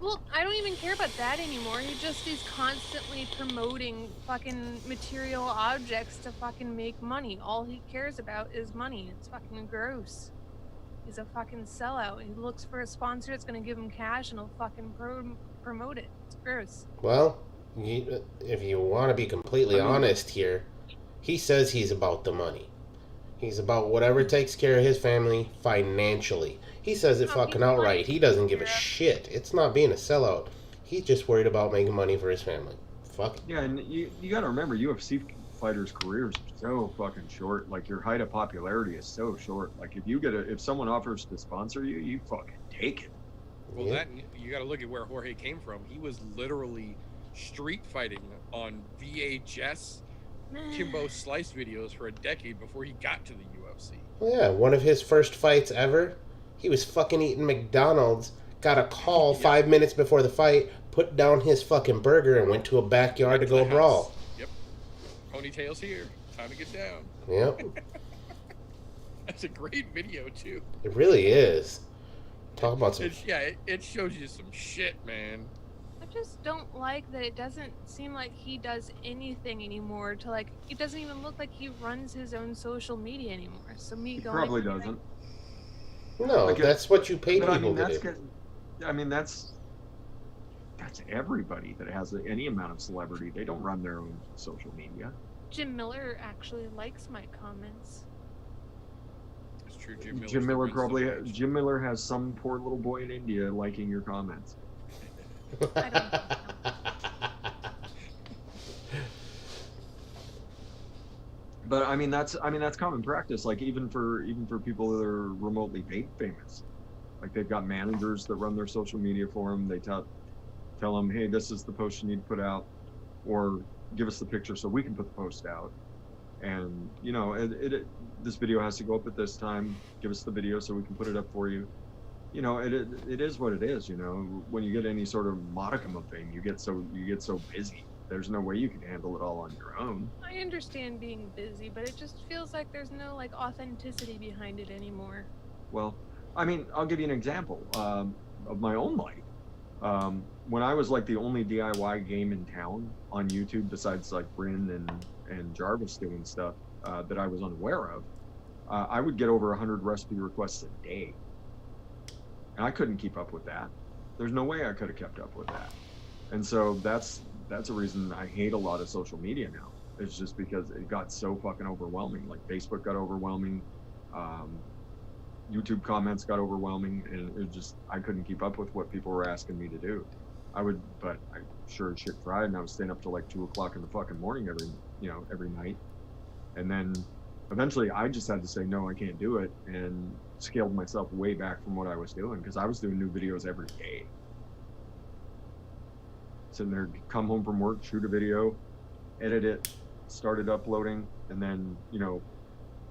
Well, I don't even care about that anymore. He just is constantly promoting fucking material objects to fucking make money. All he cares about is money. It's fucking gross. He's a fucking sellout. He looks for a sponsor that's gonna give him cash and he'll fucking promote it. It's gross. Well, if you want to be completely I mean- honest here, he says he's about the money. He's about whatever takes care of his family financially. He says it Oh, fucking he's outright. like- He doesn't give a Yeah. shit. It's not being a sellout. He's just worried about making money for his family. Fuck it. Yeah, and you got to remember, UFC fighters' careers are so fucking short. Like your height of popularity is so short. Like if someone offers to sponsor you, you fucking take it. Well, Yeah. that you got to look at where Jorge came from. He was literally street fighting on VHS Kimbo Slice videos for a decade before he got to the UFC. Well, yeah, one of his first fights ever, he was fucking eating McDonald's, got a call Yeah. 5 minutes before the fight, put down his fucking burger, and went to a backyard to Went go the house. brawl. Yep. Ponytails here. Time to get down. Yep, That's a great video too. it really is. Talk about some. It shows you some shit, man. I just don't like that it doesn't seem like he does anything anymore to like it doesn't even look like he runs his own social media anymore. So me He going probably doesn't. No, Like, that's what you pay But people to that's do. that's everybody that has any amount of celebrity. They don't run their own social media. Jim Miller actually likes my comments. It's true. Jim Miller's Jim the Miller Winston probably. Churchill. Jim Miller has some poor little boy in India liking your comments. I don't know. But I mean that's common practice. Like even for people that are remotely famous, like they've got managers that run their social media for them. They tell them, hey, this is the post you need to put out, or give us the picture so we can put the post out. And you know, this video has to go up at this time. Give us the video so we can put it up for you. You know, it is what it is. You know, when you get any sort of modicum of fame, you get so busy. There's no way you can handle it all on your own. I understand being busy, but it just feels like there's no like authenticity behind it anymore. Well, I mean, I'll give you an example of my own life. When I was like the only DIY game in town on YouTube, besides like Bryn and Jarvis doing stuff that I was unaware of, I would get over 100 recipe requests a day. And I couldn't keep up with that. There's no way I could have kept up with that. And so that's a reason I hate a lot of social media now. It's just because it got so fucking overwhelming. Like Facebook got overwhelming. YouTube comments got overwhelming, and it just I couldn't keep up with what people were asking me to do. But I sure as shit tried, and I was staying up till like 2 o'clock in the fucking morning every night. And then eventually I just had to say, no, I can't do it, and scaled myself way back from what I was doing, because I was doing new videos every day. Sitting there, come home from work, shoot a video, edit it, started uploading, and then, you know,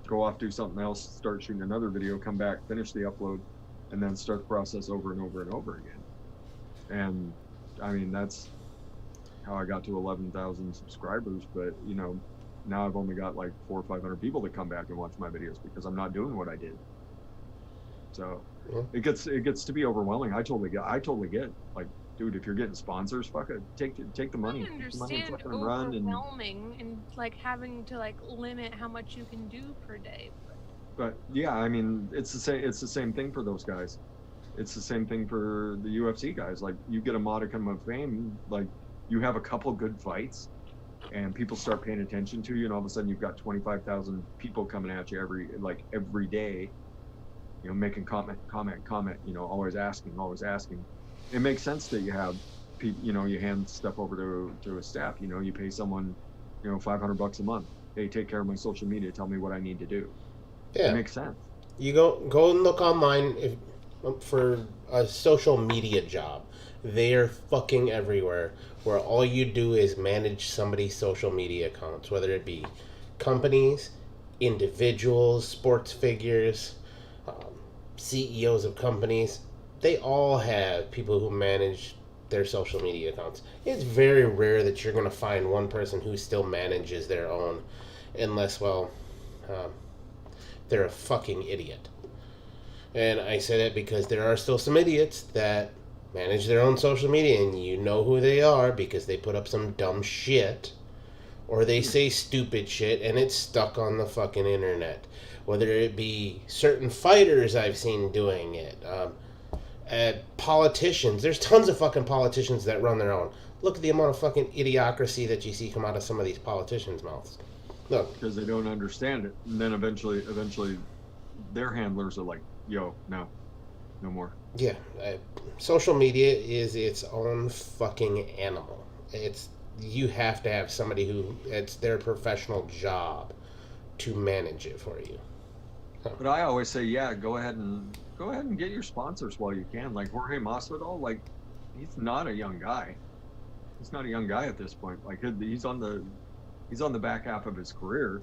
go off, do something else, start shooting another video, come back, finish the upload, and then start the process over and over and over again. And I mean, that's how I got to 11,000 subscribers. But you know, now I've only got like 400 or 500 people that come back and watch my videos because I'm not doing what I did. So Yeah. it gets to be overwhelming. I totally get like, dude, if you're getting sponsors, fuck it, take the money, I take the money and understand fucking run. And overwhelming and like having to like limit how much you can do per day. but yeah, I mean, it's the same thing for those guys. It's the same thing for the UFC guys. Like, you get a modicum of fame, like you have a couple good fights, and people start paying attention to you, and all of a sudden you've got 25,000 people coming at you every day, you know, making comment, you know, always asking. It makes sense that you have people, you know, you hand stuff over to a staff, you know, you pay someone, you know, $500 a month. Hey, take care of my social media, tell me what I need to do. Yeah. It makes sense. You go and look online for a social media job. They are fucking everywhere, where all you do is manage somebody's social media accounts, whether it be companies, individuals, sports figures, CEOs of companies. They all have people who manage their social media accounts. It's very rare that you're going to find one person who still manages their own, unless, well, they're a fucking idiot. And I say that because there are still some idiots that manage their own social media, and you know who they are because they put up some dumb shit or they say stupid shit and it's stuck on the fucking internet. Whether it be certain fighters I've seen doing it, politicians. There's tons of fucking politicians that run their own. Look at the amount of fucking idiocracy that you see come out of some of these politicians' mouths. Look, because they don't understand it, and then eventually, their handlers are like, "Yo, no more." yeah, social media is its own fucking animal. You have to have somebody who it's their professional job to manage it for you. But I always say, yeah, go ahead and get your sponsors while you can. Like Jorge Masvidal, like he's not a young guy. He's not a young guy at this point. Like he's on the back half of his career.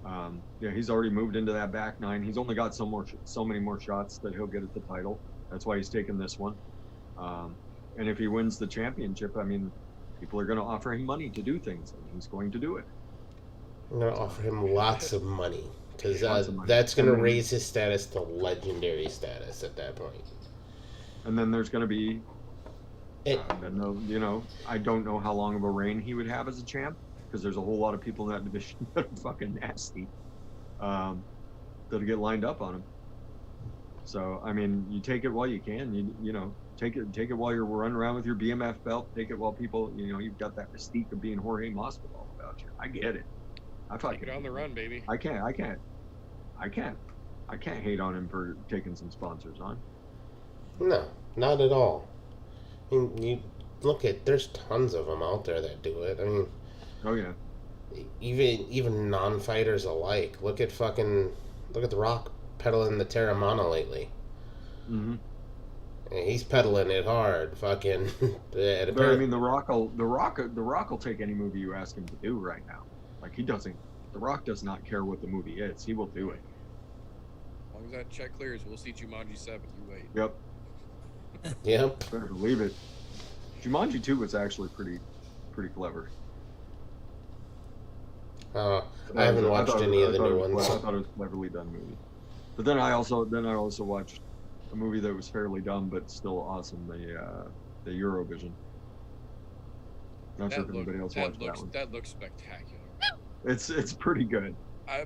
Yeah, he's already moved into that back nine. He's only got so many more shots that he'll get at the title. That's why he's taking this one. And if he wins the championship, I mean, people are going to offer him money to do things, and he's going to do it. I'm going to offer him lots of money because money. that's going to raise his status to legendary status at that point. And then there's going to be, I don't know how long of a reign he would have as a champ, because there's a whole lot of people in that division that are fucking nasty, that'll get lined up on him. So I mean, you take it while you can. Take it while you're running around with your BMF belt. Take it while people, you've got that mystique of being Jorge Masvidal about you. I get it. Take it on the run, baby. I can't hate on him for taking some sponsors on. No, not at all. I mean, you look at there's tons of them out there that do it. I mean, oh yeah. Even non-fighters alike. Look at The Rock peddling the Terramana lately. Mm-hmm. And he's peddling it hard. Fucking. But I mean, the Rock will take any movie you ask him to do right now. Like The Rock does not care what the movie is. He will do it. As long as that check clears, we'll see Jumanji 7. You wait. Yep. Yep. Better believe it. Jumanji 2 was actually pretty clever. I haven't watched any of the new ones. I thought it was a cleverly done movie. But then I also watched a movie that was fairly dumb but still awesome. The Eurovision. Not sure if anybody else watched that one. That looks spectacular. It's pretty good.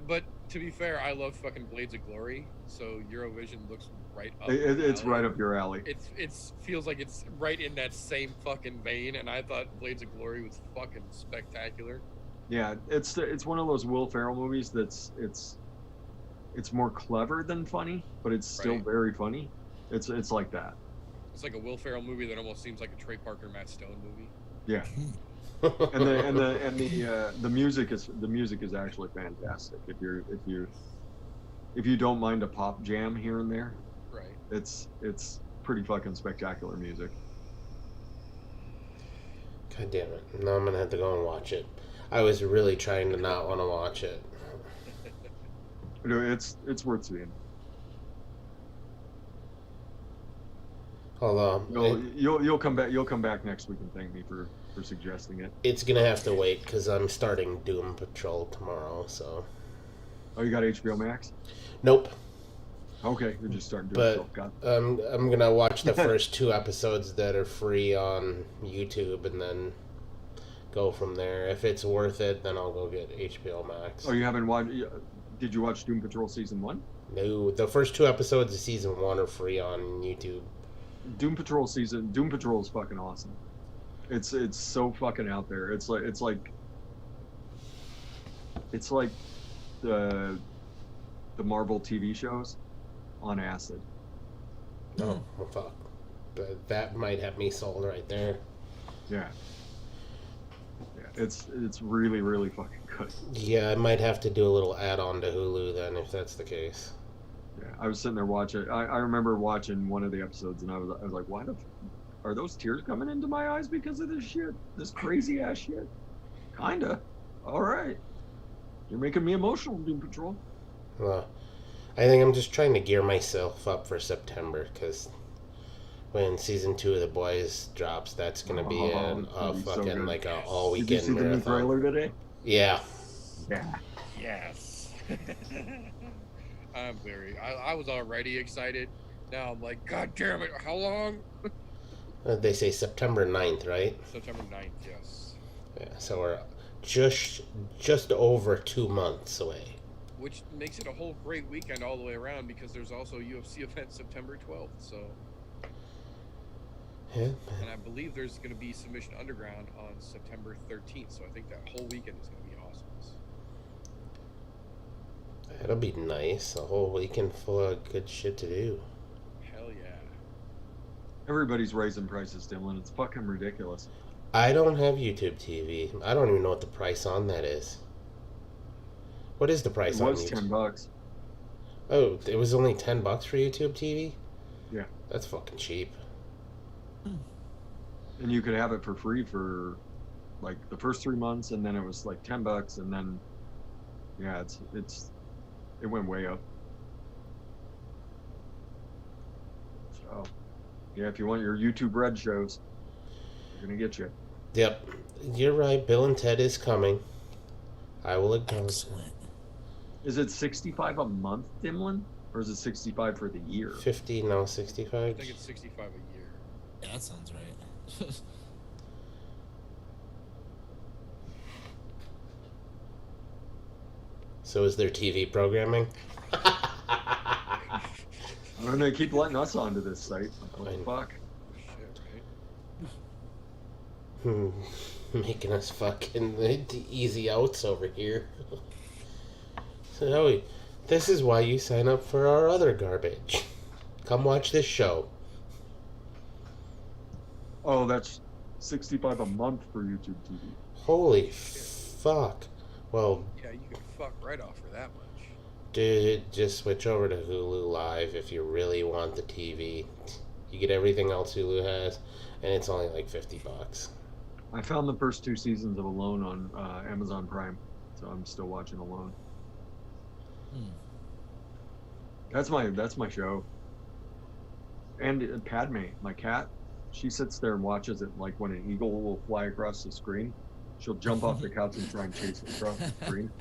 But to be fair, I love fucking Blades of Glory, so Eurovision looks right up. It's right up your alley. It feels like it's right in that same fucking vein, and I thought Blades of Glory was fucking spectacular. Yeah, it's one of those Will Ferrell movies that's it's more clever than funny, but it's still very funny. It's like that. It's like a Will Ferrell movie that almost seems like a Trey Parker, Matt Stone movie. Yeah. and the music is actually fantastic. If you don't mind a pop jam here and there, right? It's pretty fucking spectacular music. God damn it! Now I'm gonna have to go and watch it. I was really trying to not want to watch it. It's worth seeing. Although you'll come back next week and thank me for suggesting it. It's gonna have to wait because I'm starting Doom Patrol tomorrow. So. Oh, you got HBO Max? Nope. Okay, you're just starting Doom Patrol. I'm gonna watch the first 2 episodes that are free on YouTube and then go from there. If it's worth it, then I'll go get HBO Max. Oh, you haven't watched? Did you watch Doom Patrol season 1? No, the first 2 episodes of season 1 are free on YouTube. Doom Patrol is fucking awesome. It's so fucking out there. It's like the Marvel TV shows on acid. Oh, well, fuck. That might have me sold right there. Yeah. It's really, really fucking good. Yeah, I might have to do a little add-on to Hulu then, if that's the case. Yeah, I was sitting there watching. I remember watching one of the episodes, and I was like, "Why are those tears coming into my eyes because of this shit? This crazy ass shit?" Kinda. All right. You're making me emotional, Doom Patrol. Well, I think I'm just trying to gear myself up for September because when season 2 of The Boys drops, that's gonna be a fucking so like a all weekend Did you see the new marathon. trailer today? Yeah. Yeah. Yes. I was already excited. Now I'm like, God damn it! How long? They say September 9th, right? September 9th, yes. Yeah, so we're just over 2 months away. Which makes it a whole great weekend all the way around because there's also a UFC event September 12th. So, Yeah, and I believe there's going to be Submission Underground on September 13th. So I think that whole weekend is going to be awesome. that'll be nice. A whole weekend full of good shit to do. Hell yeah. Everybody's raising prices, Dylan. It's fucking ridiculous. I don't have YouTube TV. I don't even know what the price on that is. What is the It price on was YouTube? $10. Oh, it was only $10 for YouTube TV? Yeah. That's fucking cheap. And you could have it for free for like the first 3 months, and then it was like $10, and then yeah, it went way up. So yeah, if you want your YouTube Red shows, they're gonna get you. Yep. You're right. Bill and Ted is coming. I will acknowledge. Excellent. Is it 65 a month, Dimlin, or is it 65 for the year? 50, now I 65. think it's 65 a year. Yeah, that sounds right. So is there TV programming? I don't know. They keep letting us onto this site. Like, what the fuck? Shit, right? Making us fucking the easy outs over here. So Joey, this is why you sign up for our other garbage. Come watch this show. Oh, that's 65 a month for YouTube TV. Holy fuck. Well, Yeah, you can fuck right off for that much. dude, just switch over to Hulu Live if you really want the TV. You get everything else Hulu has, and it's only like $50. I found the first 2 seasons of Alone on Amazon Prime, so I'm still watching Alone. That's my show. And Padme, my cat, she sits there and watches it like when an eagle will fly across the screen. She'll jump off the couch and try and chase it across the screen.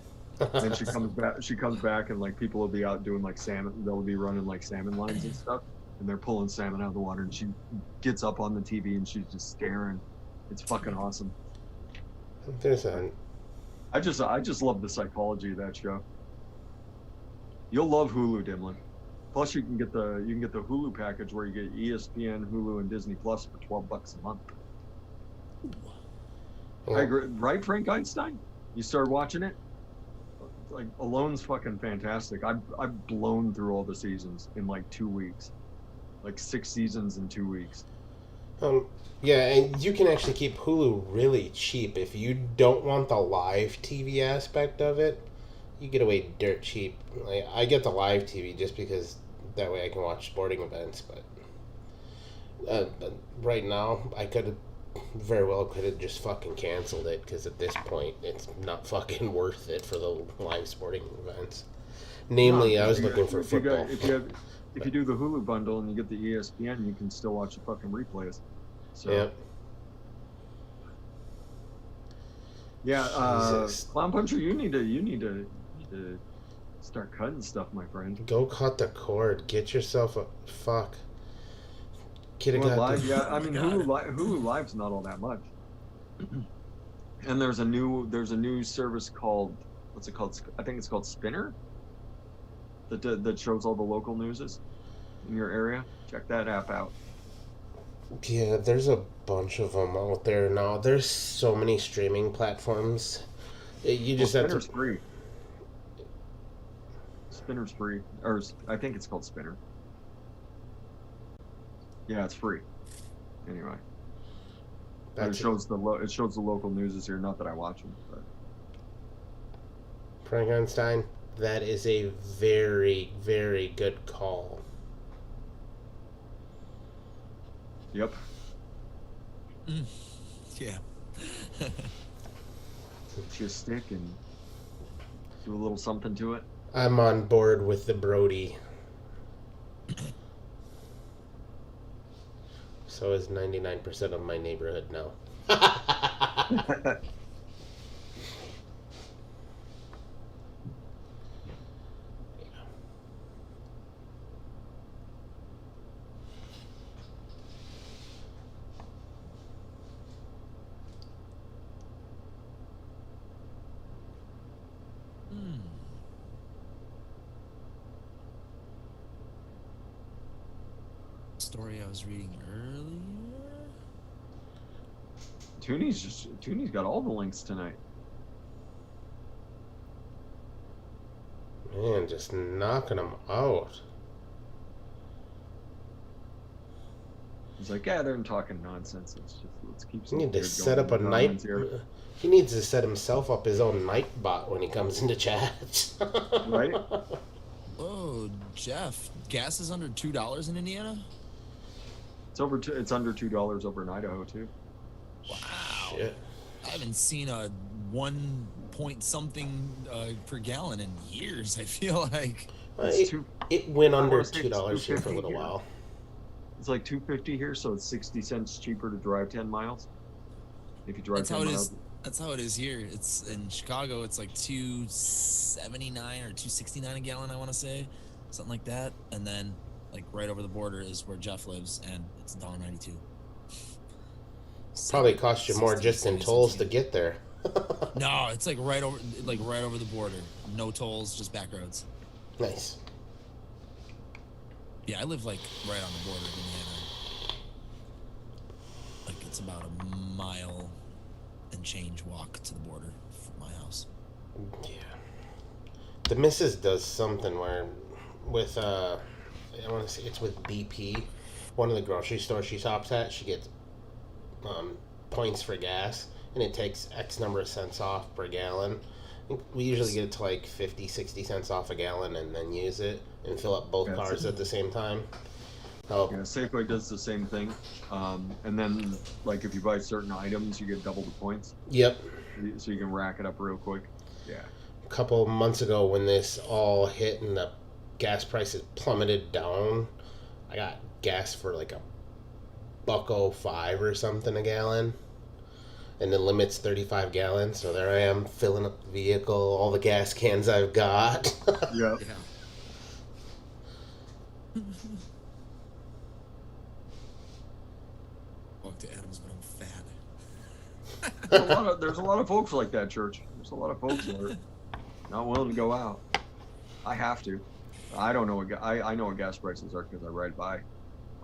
And she comes back. She comes back, and like people will be out doing like salmon. They'll be running like salmon lines and stuff, and they're pulling salmon out of the water. And she gets up on the TV and she's just staring. It's fucking awesome. There's a... I just love the psychology of that show. You'll love Hulu, Dimlin. Plus, you can get the Hulu package where you get ESPN, Hulu, and Disney Plus for $12 a month. I agree, right, Frank Einstein? You started watching it? Like, Alone's fucking fantastic. I've blown through all the seasons in like 2 weeks, like 6 seasons in 2 weeks. Yeah, and you can actually keep Hulu really cheap if you don't want the live TV aspect of it. You get away dirt cheap. Like, I get the live TV just because that way I can watch sporting events. But right now, I could have just fucking canceled it because at this point, it's not fucking worth it for the live sporting events. Namely, No, I was if you looking got- for if you got- football. if you do the Hulu bundle and you get the ESPN, you can still watch the fucking replays. So Yeah. yeah, Jesus. Clown Puncher, you need to start cutting stuff, my friend. Go cut the cord. Get yourself a... Fuck. Get a Well, goddamn... live, yeah. I mean, God. Hulu Live's not all that much. And there's a new service called, what's it called? I think it's called Spinner. That shows all the local newses in your area. Check that app out. Yeah, there's a bunch of them out there now. There's so many streaming platforms. You just have Spinner's to... free. Spinner's free, or I think it's called Spinner. Yeah, it's free. Anyway, but it shows the local newses here. Not that I watch them, but Frankenstein, that is a very, very good call. yep. Yeah. Get you a stick and do a little something to it. I'm on board with the Brody. So is 99% of my neighborhood now. story I was reading earlier. Tooney's got all the links tonight. Man, just knocking them out. He's like, yeah, they're talking nonsense. Let's keep You some need to good set going up a in the night. comments here. He needs to set himself up his own night bot when he comes into chat. Right? Oh, Jeff, gas is under $2 in Indiana. It's under $2 over in Idaho too. Wow. Shit. I haven't seen a 1 point something per gallon in years. I feel like. It went I under wanna say it's $2 here for a $2.50 little here. while. It's like $2.50 here, so it's 60 cents cheaper to drive 10 miles. If you drive That's 10 how it miles. is. That's how it is here. It's in Chicago. It's like $2.79 or $2.69 a gallon. I want to say, something like that. And then, like right over the border is where Jeff lives, and it's $1.92. Probably cost you more 60, just in 70 tolls cents to a get there. No, it's like right over the border. No tolls, just back roads. Nice. Yeah, I live like right on the border of Indiana. Like it's about a mile and change walk to the border from my house. Yeah. The missus does something where with I want to say it's with BP, one of the grocery stores she shops at, she gets points for gas, and it takes X number of cents off per gallon. We usually get it to like 50, 60 cents off a gallon and then use it and fill up both Yeah, cars so- at the same time. Oh, Yeah, Safeway does the same thing. And then, like, if you buy certain items, you get double the points. yep. So you can rack it up real quick. Yeah. A couple months ago when this all hit and the gas prices plummeted down, I got gas for like $1.05 or something a gallon. And the limit's 35 gallons, so there I am filling up the vehicle, all the gas cans I've got. Yeah. Yeah. Walk to Adams, but I'm fat. There's a lot of folks like that, Church. There's a lot of folks that are not willing to go out. I have to. I don't know what I know what gas prices are because I ride by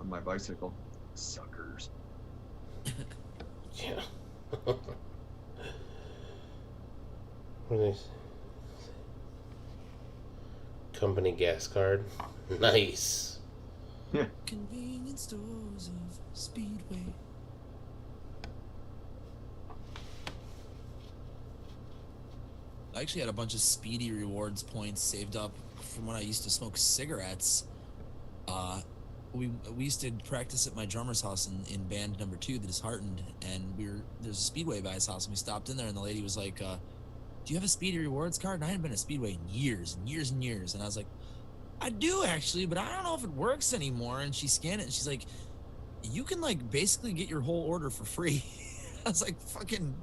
on my bicycle. Suckers. Yeah. What is this? Company gas card. Nice. Convenience stores of Speedway. I actually had a bunch of Speedy Rewards points saved up from when I used to smoke cigarettes. We used to practice at my drummer's house in band number 2, The Disheartened, and there's a Speedway by his house, and we stopped in there, and the lady was like, "Do you have a Speedy Rewards card?" And I hadn't been to Speedway in years and years and years, and I was like, "I do actually, but I don't know if it works anymore." And she scanned it, and she's like, "You can like basically get your whole order for free." I was like, "Fucking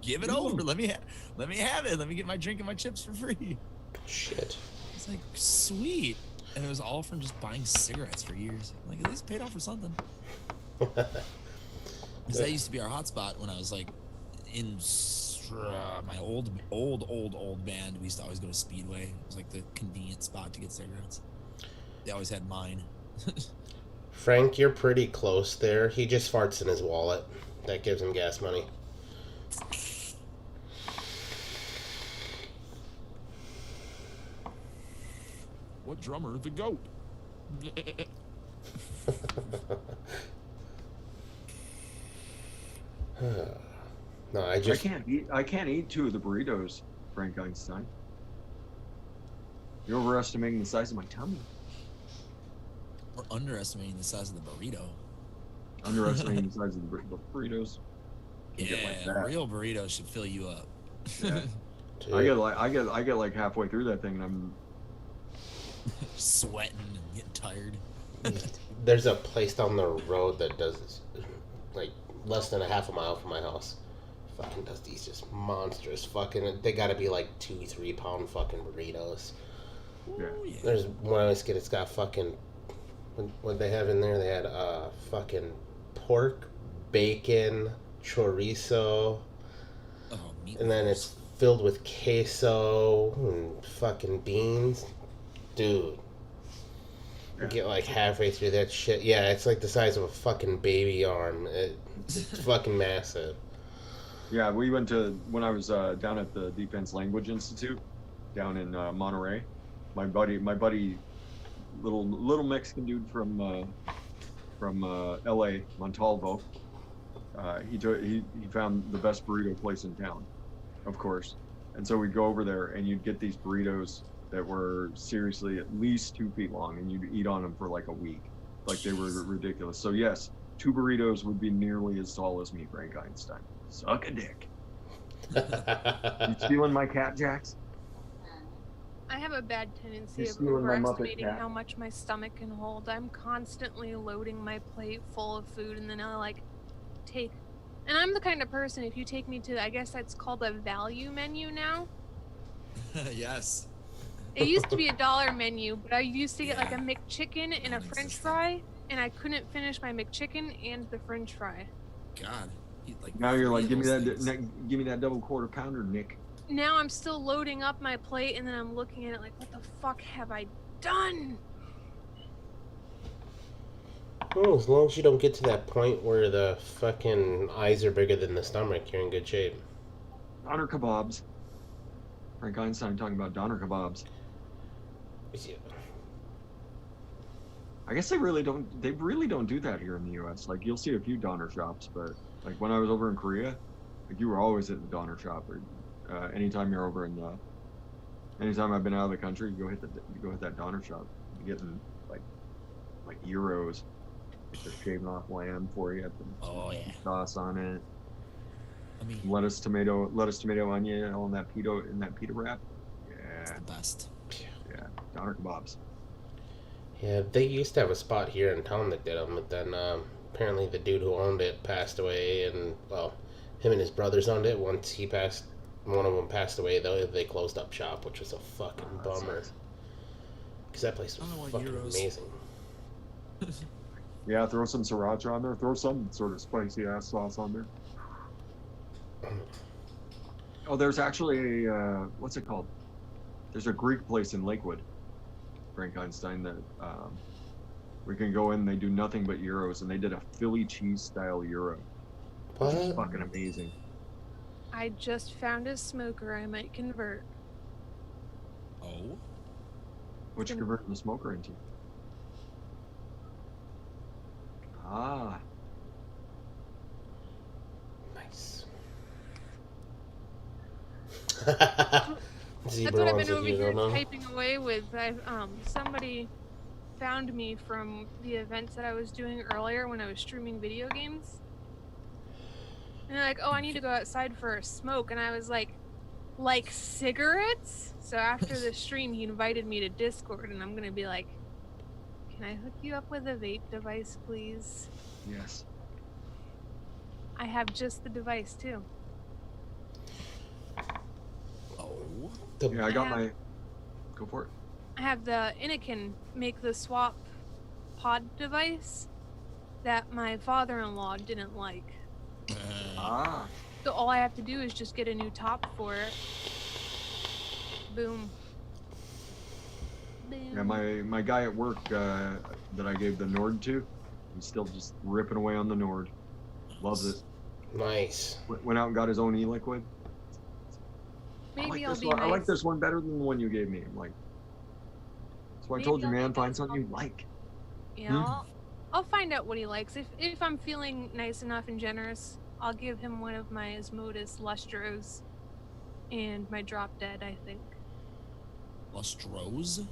give it over. Let me have it. Let me get my drink and my chips for free." Shit. It's like, sweet. And it was all from just buying cigarettes for years. Like, at least paid off for something. Because that used to be our hotspot when I was like in my old band. We used to always go to Speedway. It was like the convenient spot to get cigarettes. They always had mine. Frank, you're pretty close there. He just farts in his wallet. That gives him gas money. What drummer? The goat. No, I can't eat 2 of the burritos, Frank Einstein. You're overestimating the size of my tummy. We're underestimating the size of the burrito. Underestimating the size of the burritos. You get like Yeah, that. real burritos should fill you up. Yeah. Dude, I get like halfway through that thing and I'm Sweating and getting tired. there's a place down the road that does this, like less than a half a mile from my house. Fucking does these just monstrous fucking. They gotta be like 2-3 pound fucking burritos. Yeah. Ooh, yeah. There's one I always get. It's got fucking. What they have in there? They had fucking pork, bacon, chorizo, Oh, meatballs. and then it's filled with queso and fucking beans. Dude, You get like halfway through that shit. Yeah, it's like the size of a fucking baby arm. It's fucking massive. Yeah, we went to when I was down at the Defense Language Institute down in Monterey. My buddy, little Mexican dude from L.A. Montalvo. He found the best burrito place in town, of course, and so we'd go over there and you'd get these burritos that were seriously at least 2 feet long, and you'd eat on them for like a week, like they were ridiculous. So yes, 2 burritos would be nearly as tall as me, Frank Einstein. Suck a dick. You stealing my cat, Jax? I have a bad tendency You're of stealing my Muppet overestimating cat. how much my stomach can hold. I'm constantly loading my plate full of food, and then I'll like take. And I'm the kind of person, if you take me to, I guess that's called a value menu now. Yes. It used to be $1 menu, but I used to get like a Yeah. McChicken and a French fry, and I couldn't finish my McChicken and the French fry. God. Eat like Now you're 3 like, of give me those that, things. give me that double quarter pounder, Nick. Now I'm still loading up my plate, and then I'm looking at it like, what the fuck have I done? Well, as long as you don't get to that point where the fucking eyes are bigger than the stomach, you're in good shape. Doner kebabs. Frank Einstein talking about doner kebabs. I guess they really don't do that here in the U.S. Like, you'll see a few doner shops, but like when I was over in Korea, like you were always at the doner shop, or anytime you're over in anytime I've been out of the country, you go hit that doner shop. You're getting like euros. Like they're shaving off lamb for you. Oh, yeah. Sauce on it. I mean, Lettuce, tomato, onion, all in that pita wrap. it's Yeah, the best. yeah, doner kebabs. Yeah, they used to have a spot here in town that did them, but then apparently the dude who owned it passed away, and well, him and his brothers owned it. Once one of them passed away, though, they closed up shop, which was a fucking bummer. Because that place was I don't know what fucking euros. amazing. Yeah, throw some sriracha on there. Throw some sort of spicy ass sauce on there. Oh, there's actually a what's it called? There's a Greek place in Lakewood, Frank Einstein, that we can go in. They do nothing but euros, and they did a Philly cheese style euro, which is What? fucking amazing. I just found a smoker I might convert. Oh? What you converting the smoker into? Ah, Nice. That's Zebra what I've ones been that over you here don't know. typing away with. Somebody found me from the events that I was doing earlier when I was streaming video games. And they're like, oh, I need to go outside for a smoke. And I was like cigarettes? So after the stream, he invited me to Discord, and I'm going to be like, can I hook you up with a vape device, please? yes. I have just the device, too. Oh? Yeah, I got my. Go for it. I have the Anakin make the swap pod device that my father-in-law didn't like. Ah, So all I have to do is just get a new top for it. Boom. Boom. yeah. My guy at work that I gave the Nord to, he's still just ripping away on the Nord. Loves it. Nice. Went out and got his own e-liquid. Maybe I I'll like this be one. nice. I like this one better than the one you gave me. I'm like, that's why I Maybe told you, I'll be man. Find nice. something you like. Yeah, I'll find out what he likes. If I'm feeling nice enough and generous, I'll give him one of my Asmodus Lustros and my Drop Dead, I think. Lustros?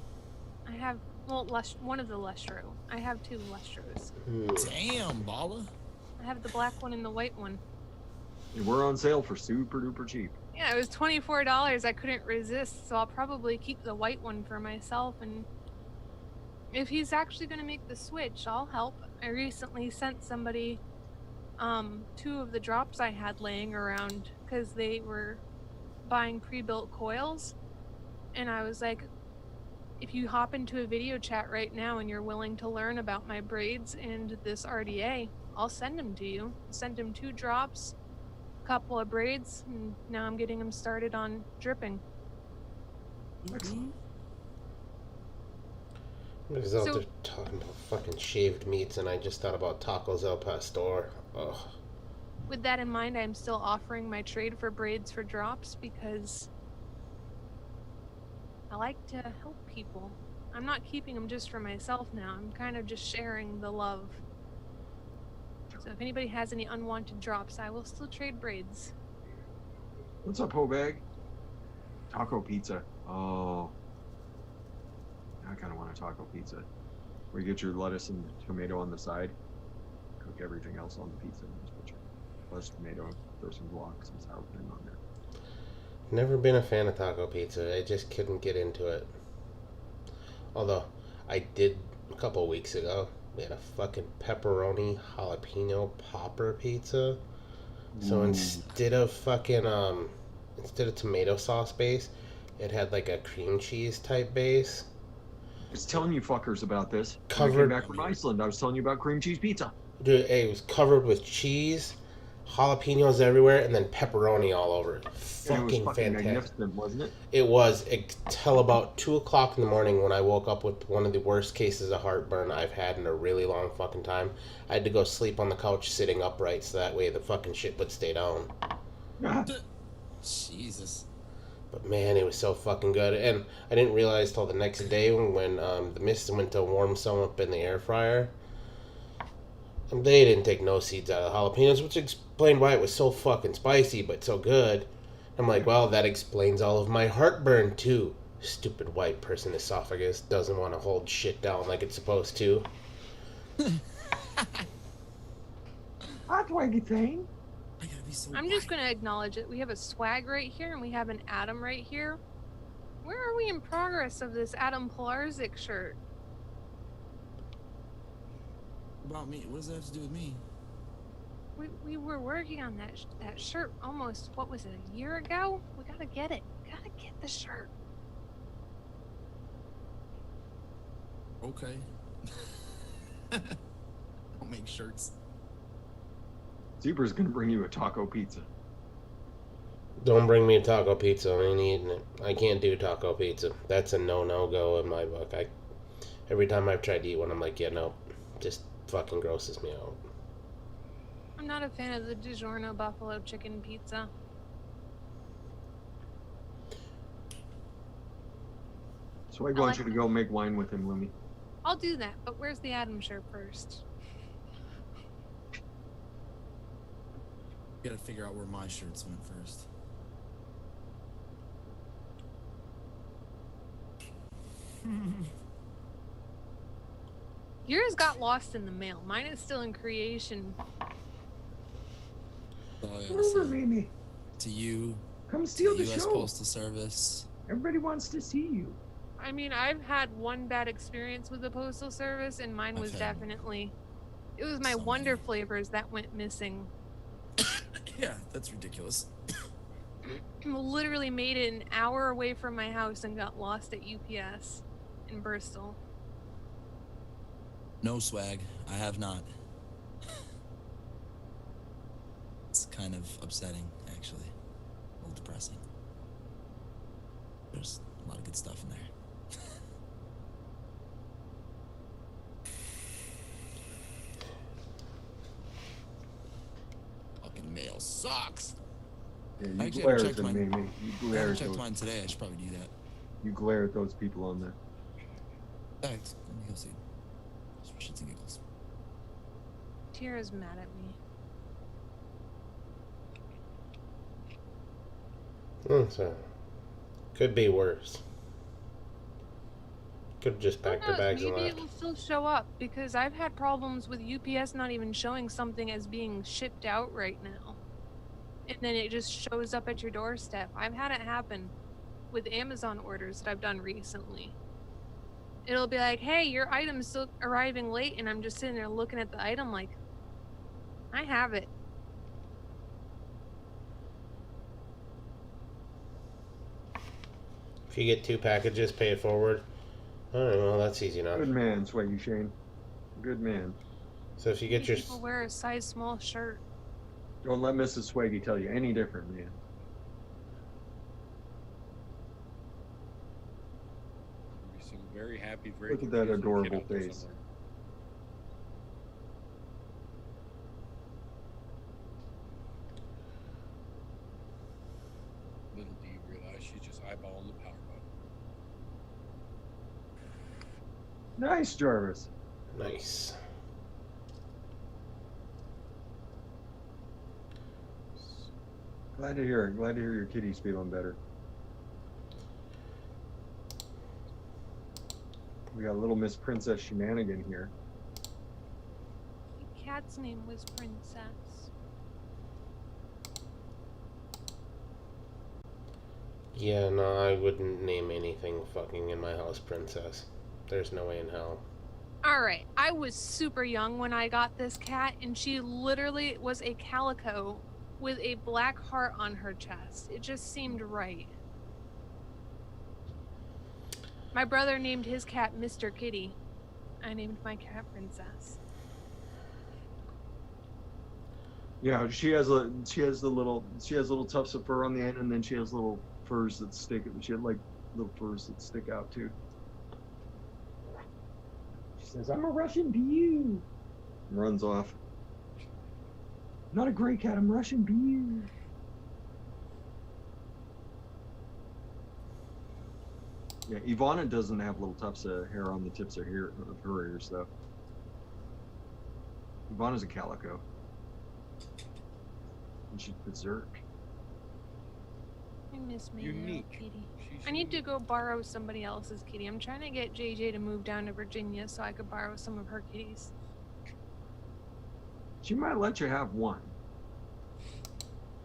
I have, well, one of the Lustro. I have 2 Lustros. Damn, Bala. I have the black one and the white one. We're on sale for super duper cheap. Yeah, it was $24. I couldn't resist, so I'll probably keep the white one for myself. And if he's actually going to make the switch, I'll help. I recently sent somebody 2 of the drops I had laying around because they were buying pre-built coils. And I was like, if you hop into a video chat right now and you're willing to learn about my braids and this RDA, I'll send them to you. Send him 2 drops, a couple of braids, and now I'm getting him started on dripping. Excellent. I was out So- there talking about fucking shaved meats, and I just thought about tacos al pastor. Ugh. With that in mind, I'm still offering my trade for braids for drops because I like to help people. I'm not keeping them just for myself now. I'm kind of just sharing the love. So if anybody has any unwanted drops, I will still trade braids. What's up, Hobag? Taco pizza. Oh. I kind of want a taco pizza. Where you get your lettuce and tomato on the side, cook everything else on the pizza, and just put your lettuce, tomato, throw some blocks and sour cream on there. Never been a fan of taco pizza. I just couldn't get into it. Although, I did a couple weeks ago. We had a fucking pepperoni jalapeno popper pizza. So Ooh. instead of tomato sauce base, it had like a cream cheese type base. I was telling you fuckers about this. When I Covered- came back from Iceland, I was telling you about cream cheese pizza. Dude, it was covered with cheese, jalapenos everywhere, and then pepperoni all over it. And it was Fucking fucking fantastic. magnificent, wasn't it? It was till about 2 o'clock in the morning when I woke up with one of the worst cases of heartburn I've had in a really long fucking time. I had to go sleep on the couch sitting upright so that way the fucking shit would stay down. Ah, Jesus. But man, it was so fucking good. And I didn't realize till the next day when the miss went to warm some up in the air fryer. And they didn't take no seeds out of the jalapenos, which explained why it was so fucking spicy but so good. I'm like, well, that explains all of my heartburn too. Stupid white person esophagus doesn't want to hold shit down like it's supposed to. hot waggy thing. I gotta be so I'm just going to acknowledge it. We have a swag right here and we have an Adam right here. Where are we in progress of this Adam Pilarczyk shirt? About me? What does that have to do with me? We were working on that shirt almost, what was it, a year ago? We gotta get it. Gotta get the shirt. Okay. Don't make shirts. Zebra's gonna bring you a taco pizza. Don't bring me a taco pizza. I ain't eating it. I can't do taco pizza. That's a no-no-go in my book. Every time I've tried to eat one, I'm like, yeah, no. Just fucking grosses me out. I'm not a fan of the DiGiorno buffalo chicken pizza. So I I want like you to that. go make wine with him, Lumi. I'll do that, but where's the Adam shirt first? Gotta figure out where my shirts went first. Yours got lost in the mail. Mine is still in creation. Oh, yeah, Come over, Mimi. to you, Come to steal the the U.S. show. Postal Service. Everybody wants to see you. I mean, I've had one bad experience with the Postal Service, and mine was I've had- definitely. It was my so many. Wonder flavors that went missing. Yeah, that's ridiculous. Literally made it an hour away from my house and got lost at UPS in Bristol. No swag. I have not. It's kind of upsetting, actually. A little depressing. There's a lot of good stuff in there. Fucking mail sucks. Yeah, I you actually glare haven't at checked them, mine. Mimi. You I glare haven't at checked those. mine today. I should probably do that. You glare at those people on there. Thanks. Let me go see. Just for shits and giggles. Tira's mad at me. So, could be worse. Could have just Who packed their knows? bags and Maybe left. it will still show up because I've had problems with UPS not even showing something as being shipped out right now. And then it just shows up at your doorstep. I've had it happen with Amazon orders that I've done recently. It'll be like, hey, your item's still arriving late, and I'm just sitting there looking at the item like, I have it. If you get 2 packages, pay it forward. Alright, well, that's easy enough. Good man, Swaggy Shane. Good man. So if you get your... People wear a size small shirt. Don't let Mrs. Swaggy tell you any different, man. We seem very happy happy. Very Look at that confused little kid adorable out there face. somewhere. Little do you realize she's just eyeballing the power button. Nice, Jarvis. Nice. Glad to hear it. Glad to hear your kitty's feeling better. We got little Miss Princess Shenanigan here. The cat's name was Princess. Yeah, no, I wouldn't name anything fucking in my house Princess. There's no way in hell. Alright, I was super young when I got this cat, and she literally was a calico with a black heart on her chest. It just seemed right. My brother named his cat Mr. Kitty. I named my cat Princess. Yeah, she has little tufts of fur on the end, and then she has little furs that stick. She had like little furs that stick out too. She says, "I'm a Russian Beau," and runs off. Not a gray cat. I'm Russian Beau. Yeah, Ivana doesn't have little tufts of hair on the tips of her ears, though. Ivana's a calico. And she's berserk. I miss my little Unique. kitty. She's I need to unique. go borrow somebody else's kitty. I'm trying to get JJ to move down to Virginia so I could borrow some of her kitties. She might let you have one.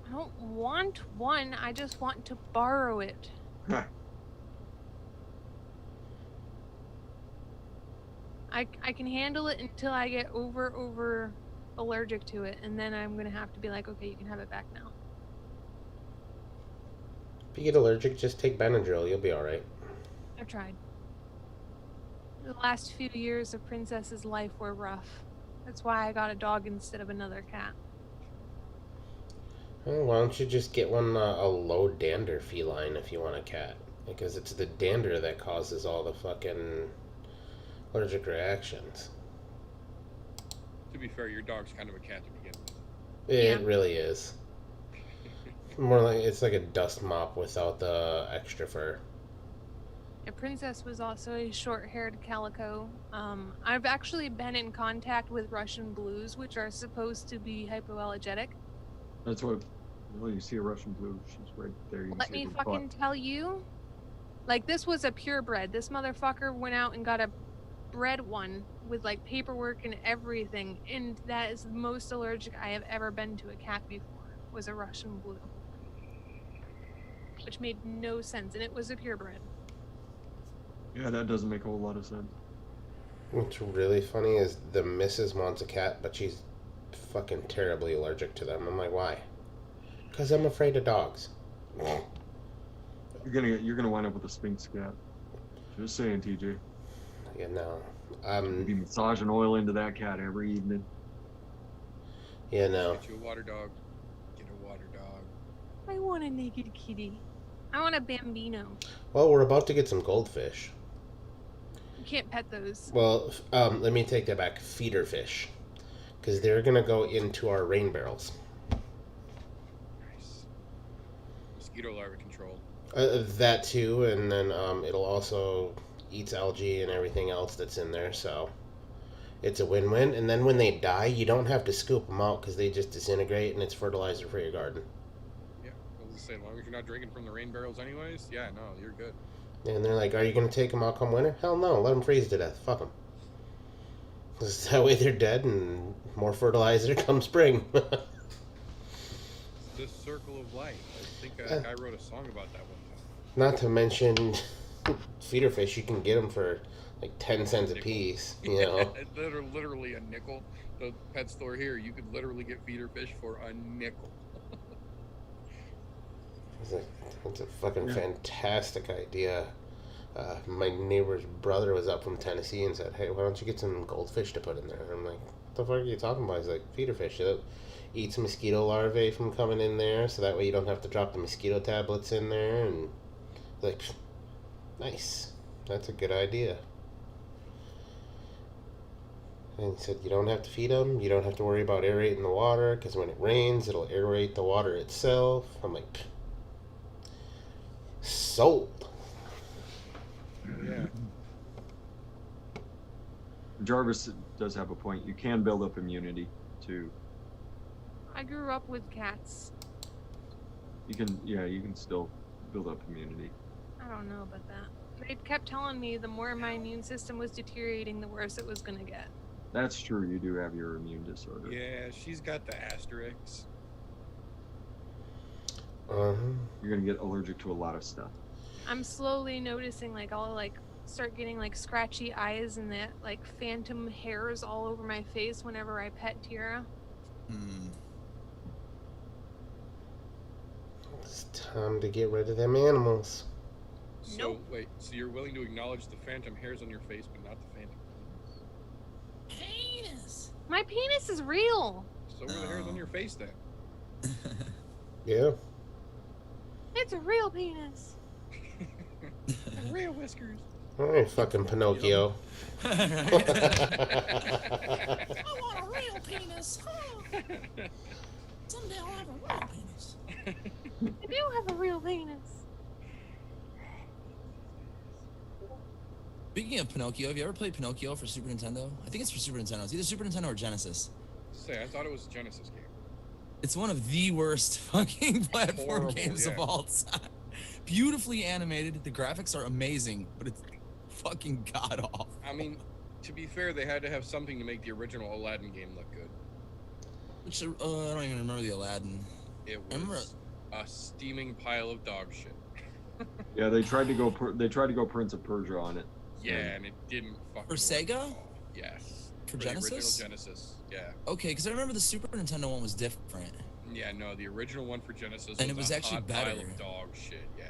I don't want one, I just want to borrow it. I can handle it until I get over allergic to it, and then I'm gonna have to be like, okay, you can have it back now. If you get allergic, just take Benadryl. You'll be alright. I've tried. The last few years of Princess's life were rough. That's why I got a dog instead of another cat. Well, why don't you just get one a low dander feline if you want a cat? Because it's the dander that causes all the fucking allergic reactions. To be fair, your dog's kind of a cat to begin with. It Yeah. really is. More like it's like a dust mop without the extra fur. A Princess was also a short-haired calico. I've actually been in contact with Russian blues, which are supposed to be hypoallergenic. That's what. Well, you see a Russian blue. She's right there. You can Let see me her butt. fucking tell you. Like, this was a purebred. This motherfucker went out and got a bred one with, like, paperwork and everything. And that is the most allergic I have ever been to a cat before, was a Russian blue. Which made no sense. And it was a purebred. Yeah, that doesn't make a whole lot of sense. What's really funny is the missus wants a cat, but she's fucking terribly allergic to them. I'm like, why? Because I'm afraid of dogs. You're gonna wind up with a Sphinx cat. Just saying, TJ. Yeah, no. You'd be massaging oil into that cat every evening. Yeah, no. Get you a water dog. Get a water dog. I want a naked kitty. I want a Bambino. Well, we're about to get some goldfish. You can't pet those. Well, let me take that back. Feeder fish. Because they're going to go into our rain barrels. Nice. Mosquito larva control. That too, and then it'll also eats algae and everything else that's in there, so it's a win-win. And then when they die, you don't have to scoop them out because they just disintegrate and it's fertilizer for your garden. Yeah, I was gonna say, as long as you're not drinking from the rain barrels anyways, yeah, no, you're good. And they're like, are you going to take them out come winter? Hell no, let them freeze to death. Fuck them. That way they're dead and more fertilizer come spring. It's the circle of life. I think a guy wrote a song about that one time. Not to mention feeder fish, you can get them for like 10 cents a piece, you know. They're literally a nickel. The pet store here, you could literally get feeder fish for a nickel. It's a fucking Yeah. fantastic idea. My neighbor's brother was up from Tennessee and said, hey, why don't you get some goldfish to put in there? And I'm like, what the fuck are you talking about? He's like, feeder fish. It eats mosquito larvae from coming in there, so that way you don't have to drop the mosquito tablets in there. And like, nice. That's a good idea. And he said, you don't have to feed them. You don't have to worry about aerating the water, because when it rains, it'll aerate the water itself. I'm like, "Pfft. Sold." Yeah. Jarvis does have a point. You can build up immunity too. I grew up with cats. You can still build up immunity. I don't know about that. They kept telling me the more my immune system was deteriorating, the worse it was gonna get. That's true. You do have your immune disorder. Yeah, she's got the asterisks. Uh-huh. You're gonna get allergic to a lot of stuff. I'm slowly noticing, like, I'll like start getting like scratchy eyes and that like phantom hairs all over my face whenever I pet Tira. Hmm. It's time to get rid of them animals. So Nope. wait, so you're willing to acknowledge the phantom hairs on your face, but not the phantom Penis. My penis is real. So were the hairs on your face then? Yeah. It's a real penis. Real whiskers. All right, fucking Pinocchio. I want a real penis. Someday I'll have a real penis. I do have a real penis. Speaking of Pinocchio, have you ever played Pinocchio for Super Nintendo? I think it's for Super Nintendo. It's either Super Nintendo or Genesis. Say, I thought it was a Genesis game. It's one of the worst fucking platform Horrible, games of yeah. all time. Beautifully animated, the graphics are amazing, but it's fucking god awful. I mean, to be fair, they had to have something to make the original Aladdin game look good. Which I don't even remember the Aladdin. It I remember- was a steaming pile of dog shit. Yeah, they tried to go Prince of Persia on it. Yeah, and it didn't fucking For work Sega? at all. Yes. For the Genesis? original Genesis. Yeah. Okay, because I remember the Super Nintendo one was different. Yeah, no, the original one for Genesis And it was a actually hot better. pile of dog shit. Yeah.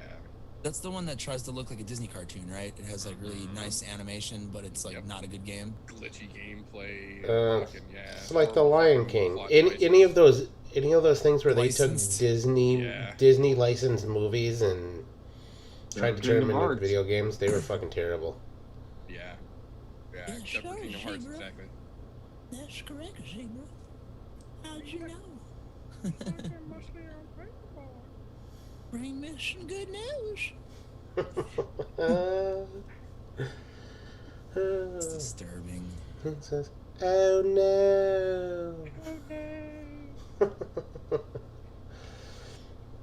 That's the one that tries to look like a Disney cartoon, right? It has like really nice animation, but it's like Yep. not a good game. Glitchy gameplay. It's it's like the horrible Lion fucking King. plot Any of devices. those things where they took Licensed. Yeah. Disney licensed movies and tried to turn them Kingdom into Hearts. video games, they were fucking terrible. Yeah. Yeah, Yeah, except for sure, Kingdom Hearts, Zebra. exactly. That's correct, Zebra. How'd you know? Bring me some good news. It's disturbing. It says, "Oh no."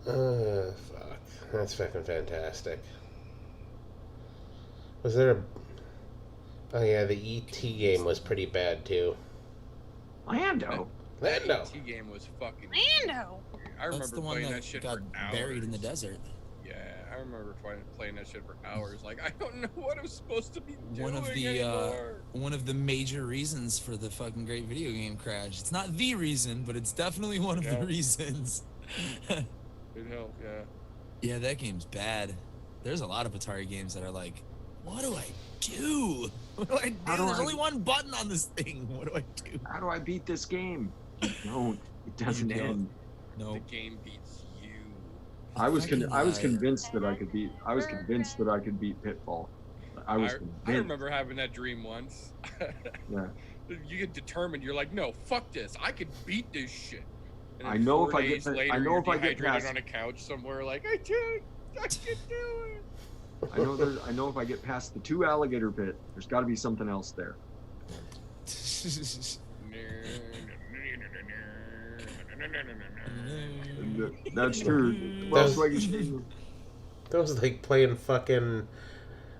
Fuck. That's fucking fantastic. Was there a... Oh yeah, the E.T. game was pretty bad too. Lando. Lando. T game was fucking. Lando. I That's the remember one playing that that shit got for hours. buried in the desert. Yeah, I remember playing that shit for hours. Like, I don't know what I'm supposed to be doing One of the anymore. one of the major reasons for the fucking great video game crash. It's not the reason, but it's definitely one of Yeah. the reasons. It helped, yeah. Yeah, that game's bad. There's a lot of Atari games that are like, what do I do? What do I do? How do There's I- only one button on this thing. What do I do? How do I beat this game? Don't. It doesn't You don't. end. No. The game beats you. I was Fucking, convinced that I could beat. I was convinced that I could beat Pitfall. I was I convinced. remember having that dream once. Yeah. You get determined. You're like, no, fuck this. I could beat this shit. And I then know 4 if I get days the- later, I know you're if I get dehydrated past- on a couch somewhere, like, I can do it. I know if I get past the 2 alligator pit, there's got to be something else there. And that's true. Well, That was- That was like playing fucking...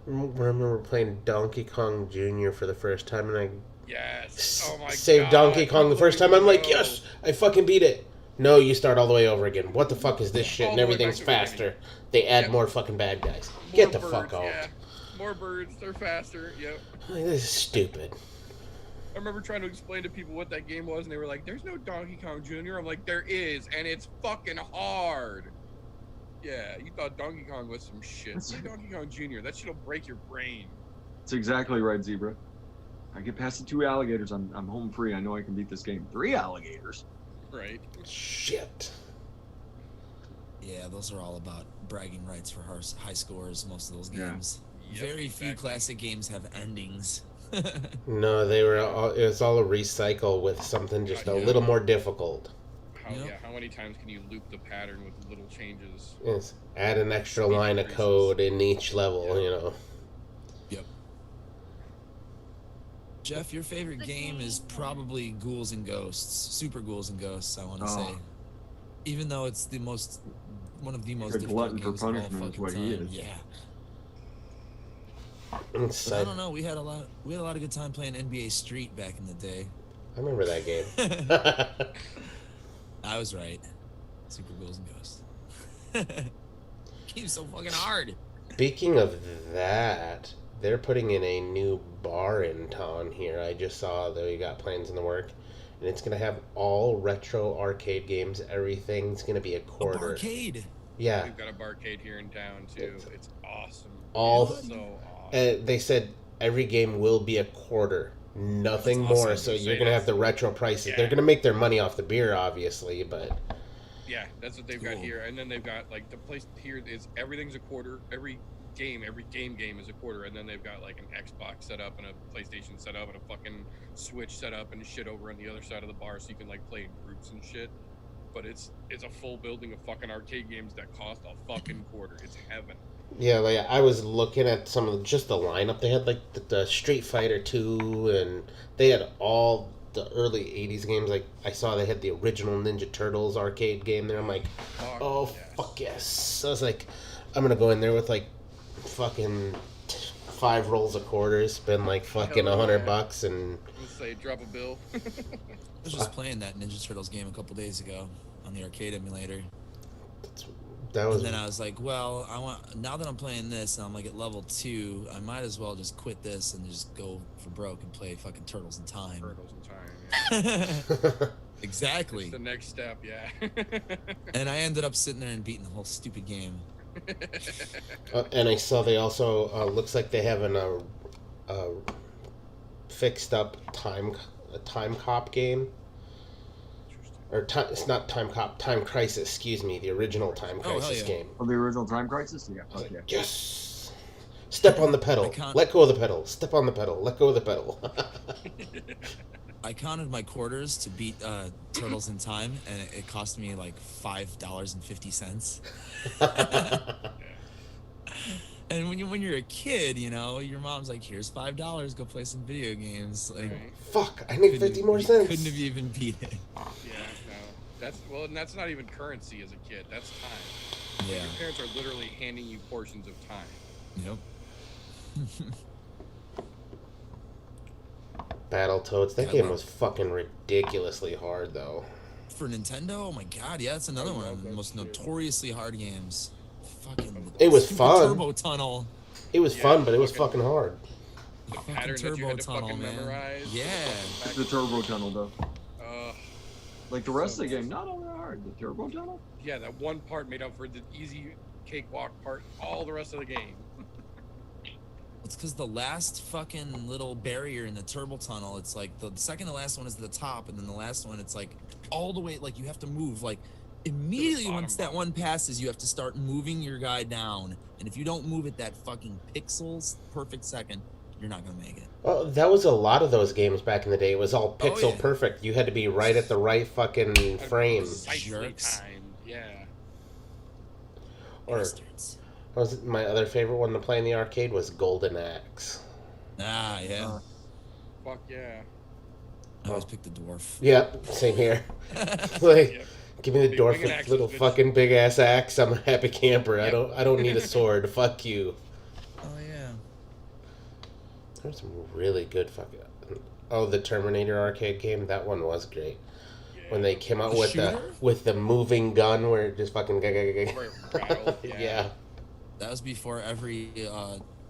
I remember playing Donkey Kong Jr. for the first time, and I Yes. Oh my god. saved Donkey Kong the first time. I'm like, No. yes, I fucking beat it. No, you start all the way over again. What the fuck is this shit? All And the way everything's back to the faster. They add Yep. more fucking bad guys. More Get the birds, fuck out. Yeah. More birds. They're faster. Yep. Like, this is stupid. I remember trying to explain to people what that game was, and they were like, "There's no Donkey Kong Jr." I'm like, "There is, and it's fucking hard." Yeah, you thought Donkey Kong was some shit. Play Donkey Kong Jr. That shit'll break your brain. That's exactly right, Zebra. I get past the 2 alligators, I'm home free. I know I can beat this game. 3 alligators. Right. Shit. Yeah, those are all about bragging rights for high scores, most of those Yeah. games. Yep, Very few exactly. classic games have endings. No, they were. All, it was all a recycle with something just a Yeah. little more difficult. How many times can you loop the pattern with little changes? Yes, add an extra Speed line of increases. code in each level. Yeah. You know. Yep. Jeff, your favorite game is probably Ghouls and Ghosts. Super Ghouls and Ghosts, I want to say. Even though it's one of the most A difficult glutton for games of all punishment is fucking what he time. is. Yeah. It's But I don't know. We had a lot of good time playing NBA Street back in the day. I remember that game. I was right. Super Ghouls and Ghosts. Game's so fucking hard. Speaking of that, they're putting in a new bar in town here. I just saw that we got plans in the work, and it's gonna have all retro arcade games. Everything's gonna be a quarter. Arcade. Yeah, We've got a barcade here in town too. It's awesome. all. It's so awesome. They said every game will be a quarter, nothing That's more. awesome. So Say you're gonna have that's- the retro prices. Yeah. They're gonna make their money off the beer, obviously, but Yeah, that's what they've got Cool. here. And then they've got like the place here is everything's a quarter. Every game is a quarter. And then they've got like an Xbox set up and a PlayStation set up and a fucking Switch set up and shit over on the other side of the bar so you can like play in groups and shit. But it's a full building of fucking arcade games that cost a fucking quarter. It's heaven. yeah, like I was looking at some of just the lineup. They had like the Street Fighter 2, and they had all the early 80s games. Like I saw they had the original Ninja Turtles arcade game there. I'm like, oh yes. fuck yes. So I was like, I'm gonna go in there with like fucking 5 rolls of quarters, spend like fucking Hell $100 yeah. and Let's say drop a bill. I was just playing that Ninja Turtles game a couple days ago on the arcade emulator. that was And then I was like, well, now that I'm playing this and I'm like at level 2, I might as well just quit this and just go for broke and play fucking Turtles in Time. Turtles in time. Yeah. Exactly. It's the next step. Yeah. And I ended up sitting there and beating the whole stupid game. and I saw they also looks like they have a fixed up a time cop game. Or time, it's not Time Cop, Time Crisis, excuse me, the original Time Oh, hell Crisis yeah. game. Oh, the original Time Crisis? Yeah. I was Fuck yeah. like, yes! Step on the pedal, I can't- let go of the pedal, step on the pedal, let go of the pedal. I counted my quarters to beat Turtles in Time, and it cost me like $5.50. And when you're a kid, you know, your mom's like, "Here's $5, go play some video games." Like, Right. Fuck, I need 50 more cents. Couldn't have even beat it. Yeah, no. And that's not even currency as a kid. That's time. Yeah. Your parents are literally handing you portions of time. Yep. Battletoads, that I game love- was fucking ridiculously hard, though. For Nintendo, oh my god, yeah, that's another I one love of the that most shit. notoriously hard games. Fucking. It was stupid fun. Turbo Tunnel. It was Yeah, fun, but it was fucking- fucking hard. The Fucking pattern that you Turbo had to Tunnel, fucking man. memorize. Yeah. The Turbo Tunnel, though. Uh, Like the rest of the game, not all that hard. The Turbo Tunnel? yeah, that one part made up for the easy cakewalk part. All the rest of the game. It's because the last fucking little barrier in the turbo tunnel, it's like the second to last one is the top, and then the last one, it's like all the way, like you have to move, like immediately bottom, once that bottom. one passes, you have to start moving your guy down. And if you don't move at that fucking pixels perfect second, you're not gonna make it. Well, that was a lot of those games back in the day. It was all pixel yeah. perfect. You had to be right at the right fucking frame. Precisely Jerks. timed. Yeah. Or Bastards. was it my other favorite one to play in the arcade was Golden Axe. Ah, yeah. Fuck yeah. I always picked the dwarf. Yep, same here. Like, Yep. give me the Big dwarf winged with axe, little bitch. fucking big ass axe. I'm a happy camper. Yep. I don't need a sword. Fuck you. Oh yeah. There's some really good fucking. Oh, the Terminator arcade game. That one was great. When they came out The with the shooter? moving gun where it just fucking Where it rattled, yeah. That was before every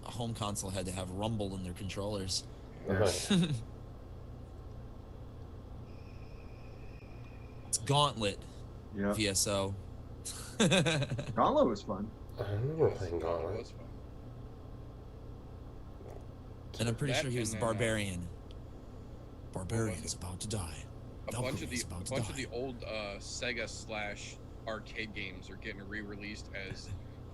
home console had to have rumble in their controllers. Uh-huh. It's Gauntlet Yeah. VSO. Gauntlet was fun. I remember playing It Gauntlet. was fun. And I'm pretty That sure he was the and then, barbarian. Barbarian was is it? about to die. A bunch Valkyrie of the is about to bunch of die. the old Sega / arcade games are getting re-released as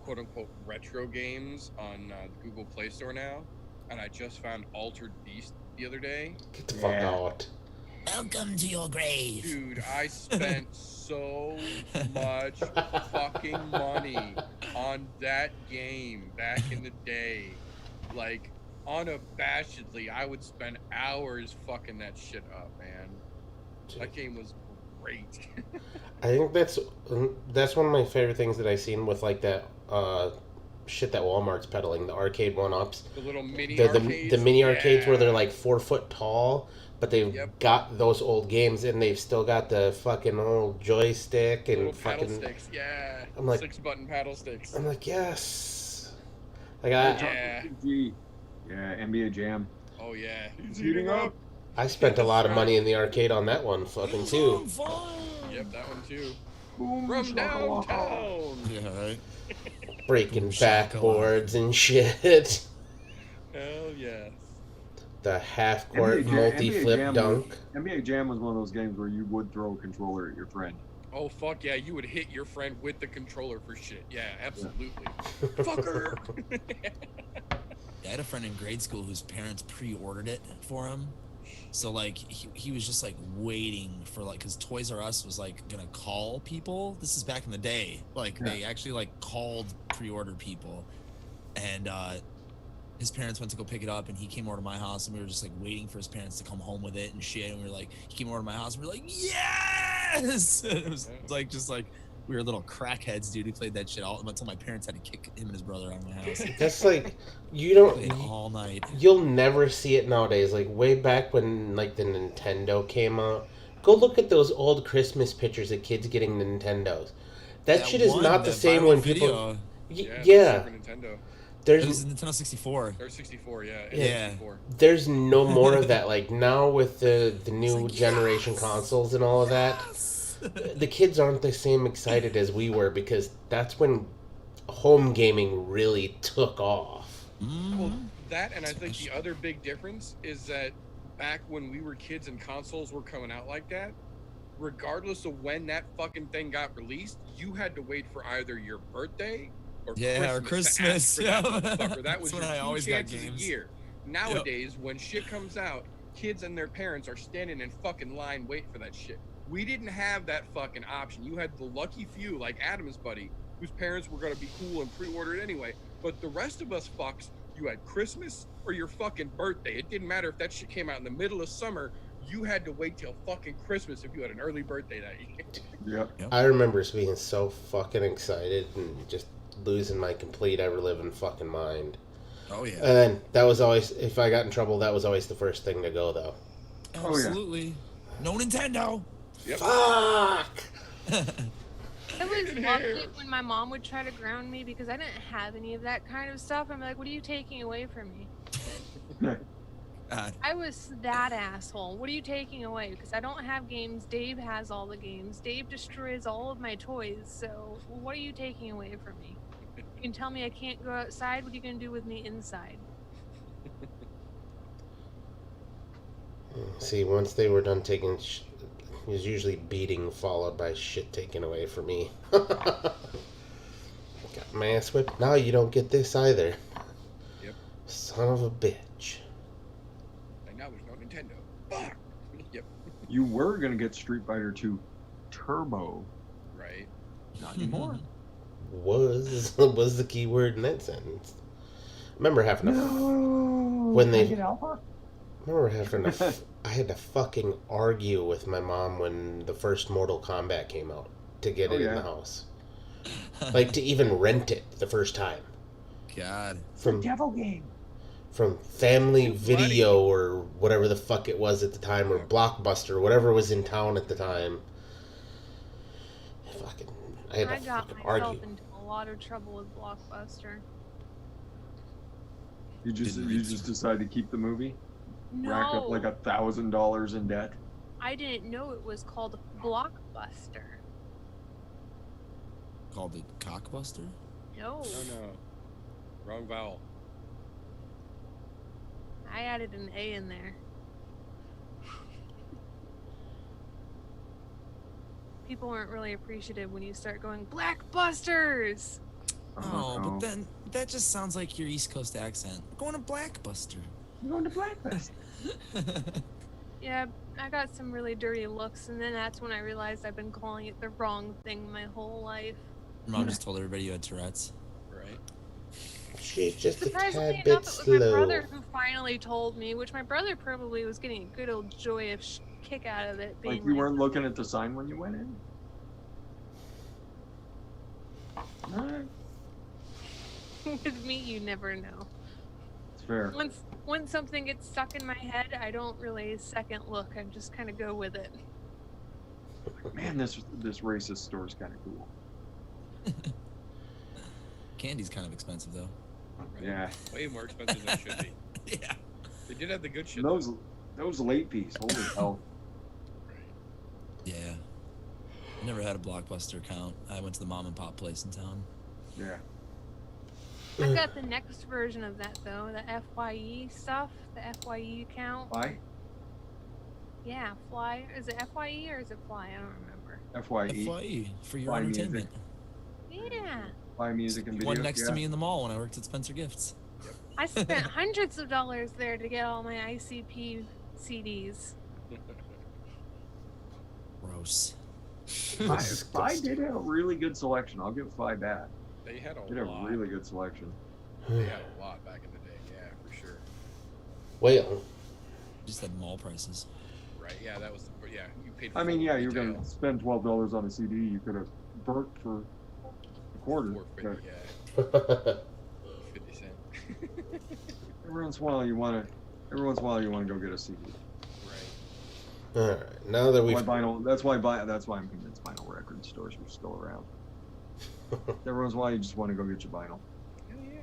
quote unquote retro games on the Google Play Store now. and I just found Altered Beast the other day. Get the fuck out. Welcome to your grave. Dude, I spent so much fucking money on that game back in the day. Like, unabashedly, I would spend hours fucking that shit up, man. That game was great. I think that's one of my favorite things that I've seen with like that shit that Walmart's peddling, the arcade one-ups. The little mini The arcades. mini arcades where they're Yeah. like 4 foot tall, but they've Yep. got those old games and they've still got the fucking old joystick and Little paddle fucking. sticks, yeah. I'm like- 6-button paddle sticks. I'm like, yes. Like Yeah. Yeah, NBA Jam. Oh yeah. He's Heating up. I spent a lot of money in the arcade on that one fucking too. Yep, that one too. Boom, From shakalaka. downtown. Yeah, right. Breaking Boom, shakalaka. backboards and shit. Hell yes. The half court NBA Jam- multi NBA flip Jam dunk. Was, NBA Jam was one of those games where you would throw a controller at your friend. Oh fuck yeah, you would hit your friend with the controller for shit. Yeah, absolutely. Fucker. I had a friend in grade school whose parents pre-ordered it for him. So like he was just like waiting for like, because Toys R Us was like gonna call people. This is back in the day. Like they actually like called pre-order people, and his parents went to go pick it up, and he came over to my house, and we were just like waiting for his parents to come home with it and shit. And we were like, he came over to my house, and we were like, yes! And it was like just like we were little crackheads, dude. Who played that shit all until my parents had to kick him and his brother out of my house. That's like you don't. Played all night. You'll never see it nowadays. Like way back when like the Nintendo came out. Go look at those old Christmas pictures of kids getting Nintendos. That shit is one, not the that same viral when people. video. Yeah, Super Nintendo. It there's was Nintendo 64. Or 64, yeah. Yeah. 64. there's no more of that. Like now with the new like, generation consoles and all of that, the kids aren't the same excited as we were because that's when home gaming really took off. Well, that, and I think the other big difference is that back when we were kids and consoles were coming out like that, regardless of when that fucking thing got released, you had to wait for either your birthday or Yeah, or Christmas. To ask for that Christmas. motherfucker. That was That's when your I two always got chances a games. year. Nowadays, when shit comes out, kids and their parents are standing in fucking line waiting for that shit. We didn't have that fucking option. You had the lucky few, like Adam's buddy, whose parents were gonna be cool and pre-order it anyway. But the rest of us fucks, you had Christmas or your fucking birthday. It didn't matter if that shit came out in the middle of summer. You had to wait till fucking Christmas if you had an early birthday that year. Yep. I remember being so fucking excited and just losing my complete ever living fucking mind. Oh yeah. And then that was always, if I got in trouble, that was always the first thing to go though. Oh, yeah. Absolutely. No Nintendo. Yep. Fuck! I was lucky when my mom would try to ground me because I didn't have any of that kind of stuff. I'm like, what are you taking away from me? God. I was that asshole. What are you taking away? Because I don't have games. Dave has all the games. Dave destroys all of my toys. So what are you taking away from me? You can tell me I can't go outside. What are you going to do with me inside? See, once they were done taking, it was usually beating followed by shit taken away from me. Got my ass whipped. Now you don't get this either. Yep. Son of a bitch. And now there's no Nintendo. Fuck. Yep. You were gonna get Street Fighter 2 Turbo. Right. Not anymore. Was the key word in that sentence. Remember having to When they- get Alpha? remember having to I had to fucking argue with my mom when the first Mortal Kombat came out to get Oh, it in yeah. the house. Like to even rent it the first time. God. From Devil game. from Family Buddy. Video or whatever the fuck it was at the time, or Blockbuster, whatever was in town at the time. I had I to got fucking myself argue. into a lot of trouble with Blockbuster. You Didn't just decide to keep the movie? No, Rack up like $1,000 in debt? I didn't know it was called Blockbuster. Called it Cockbuster? No, Oh no. Wrong vowel. I added an A in there. People weren't really appreciative when you start going Blackbusters. Oh, but then that just sounds like your East Coast accent. We're going to Blackbuster. You're going to Blackbuster. Yeah, I got some really dirty looks, and then that's when I realized I've been calling it the wrong thing my whole life. Mom just told everybody you had Tourette's. Right. She's just a Surprisingly tad bit enough, it was my slow. brother who finally told me, which my brother probably was getting a good old joyous kick out of it. Being Like you weren't looking at the sign when you went in? Alright. With me, you never know. It's fair. Once something gets stuck in my head, I don't really second look. I just kind of go with it. Man, this racist store is kind of cool. Candy's kind of expensive, though. Right. Yeah. Way more expensive than it should be. Yeah. They did have the good shit. Those late fees, holy hell. Yeah. I never had a Blockbuster account. I went to the mom and pop place in town. Yeah. I've got the next version of that though, the FYE stuff, the FYE account. Why? Yeah, Fly. Is it FYE or is it Fly? I don't remember. FYE. FYE for your Fly entertainment. Yeah. Buy music and videos. One next yeah. to me in the mall when I worked at Spencer Gifts. I spent hundreds of dollars there to get all my ICP CDs. Gross. Fi did have a really good selection. I'll give Fi that. They had Did a a lot. really good selection. They had a lot back in the day. Yeah, for sure. Well, Just had mall prices. Right. Yeah, that was. Yeah, you paid. I mean, full yeah, you're retail. gonna spend $12 on a CD. You could have burnt for a quarter. $4.50, but yeah, 50 cents. every once in a while you wanna go get a CD. Right. all right. Now that we've That's why I'm convinced vinyl record stores are still around. Every once in a while you just want to go get your vinyl. Hell yeah.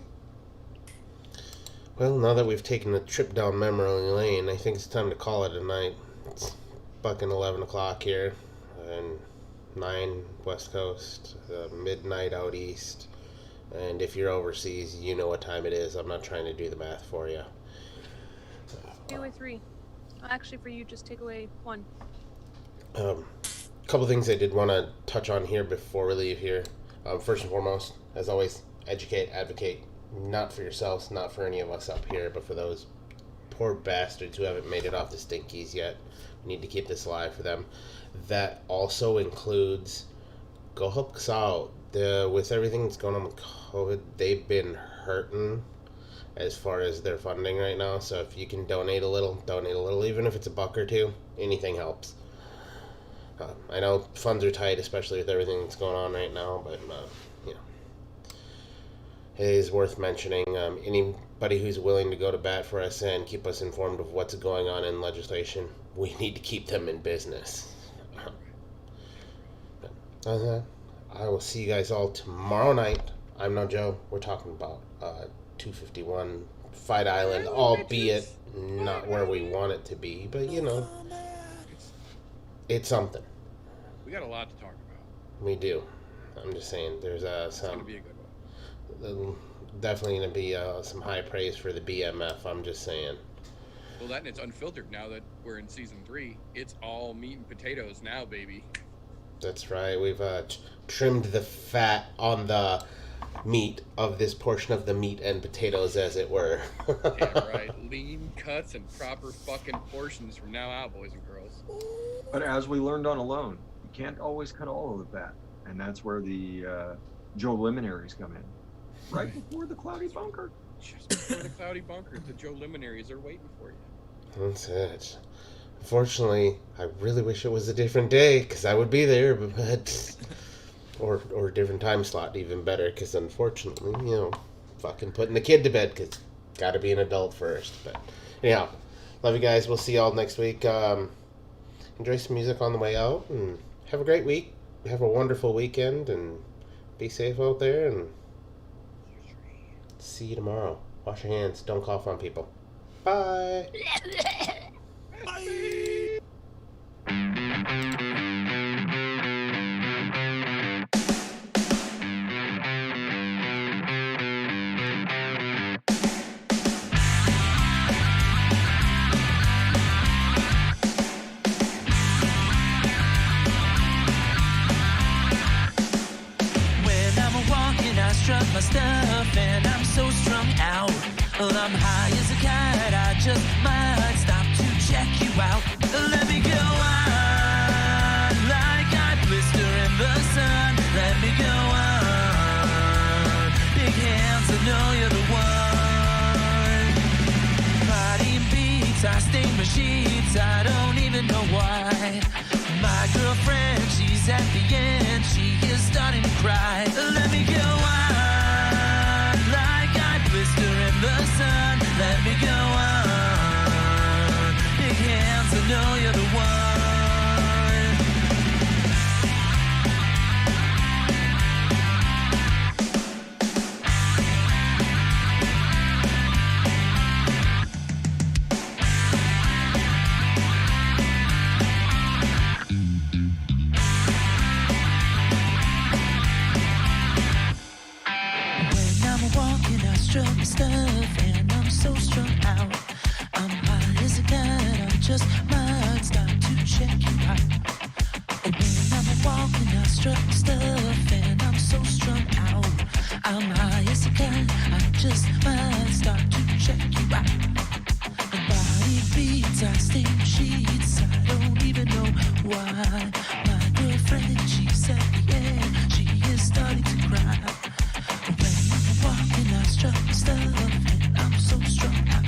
Well, now that we've taken a trip down memory lane, I think it's time to call it a night. It's fucking 11 o'clock here, and 9 West Coast, midnight out east. And if you're overseas, you know what time it is. I'm not trying to do the math for you. Take away 3. Well, actually, for you, just take away 1. Couple things I did want to touch on here before we leave here. First and foremost, as always, educate, advocate, not for yourselves, not for any of us up here, but for those poor bastards who haven't made it off the stinkies yet. We need to keep this alive for them. That also includes, go help us out. With everything that's going on with COVID, they've been hurting as far as their funding right now. So if you can donate a little, even if it's $1 or $2, anything helps. I know funds are tight, especially with everything that's going on right now, but you know, it is worth mentioning. Anybody who's willing to go to bat for us and keep us informed of what's going on in legislation, we need to keep them in business. But, I will see you guys all tomorrow night. I'm No Joe. We're talking about 251 Fight Island, albeit not where we want it to be, but you know, it's something. We got a lot to talk about. We do. I'm just saying, there's It's some gonna be a good one. definitely going to be some high praise for the BMF. I'm just saying. Well, that and it's unfiltered now that we're in season 3. It's all meat and potatoes now, baby. That's right. We've trimmed the fat on the meat of this portion of the meat and potatoes, as it were. Damn right. Lean cuts and proper fucking portions from now out, boys and girls. But as we learned on Alone, you can't always cut all of the fat, and that's where the Joe Liminaries come in. Right before the Cloudy Bunker. Just before the cloudy bunker, the Joe Liminaries are waiting for you. That's it. Unfortunately, I really wish it was a different day, because I would be there, but or a different time slot, even better, because unfortunately, you know, fucking putting the kid to bed, because got to be an adult first. But anyhow, love you guys. We'll see y'all next week. Enjoy some music on the way out, and have a great week. Have a wonderful weekend, and be safe out there, and see you tomorrow. Wash your hands. Don't cough on people. Bye. Bye. When I'm walking, I struck my stuff and I'm so strung out. Well, I'm high as a kite, I just might stop to check you out. Let me go on, like I blister in the sun. Let me go on, big hands, I know you're the one. Body beats, I stain my sheets, I don't even know why. My girlfriend, she's at the end, she is starting to cry. Let me go on, like I blister in the sun. Let me go on, big hands, I know you're the one. Struck my stuff and I'm so strung out. I'm high as a kite, I just might stop to check you out. And when I'm walking, I struck my stuff and I'm so strung out. I'm high as a kite, I just might stop to check you out. My body beats, I stain sheets, I don't even know why. My girlfriend, she's at the end, she is starting to cry. Walking, I struck my stuff and I'm so strung out.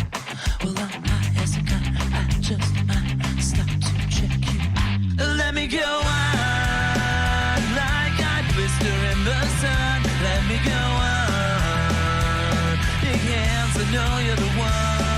Well, I'm high as a kite, I just might stop to check you out. Let me go on, like I blister in the sun. Let me go on, big hands, I know you're the one.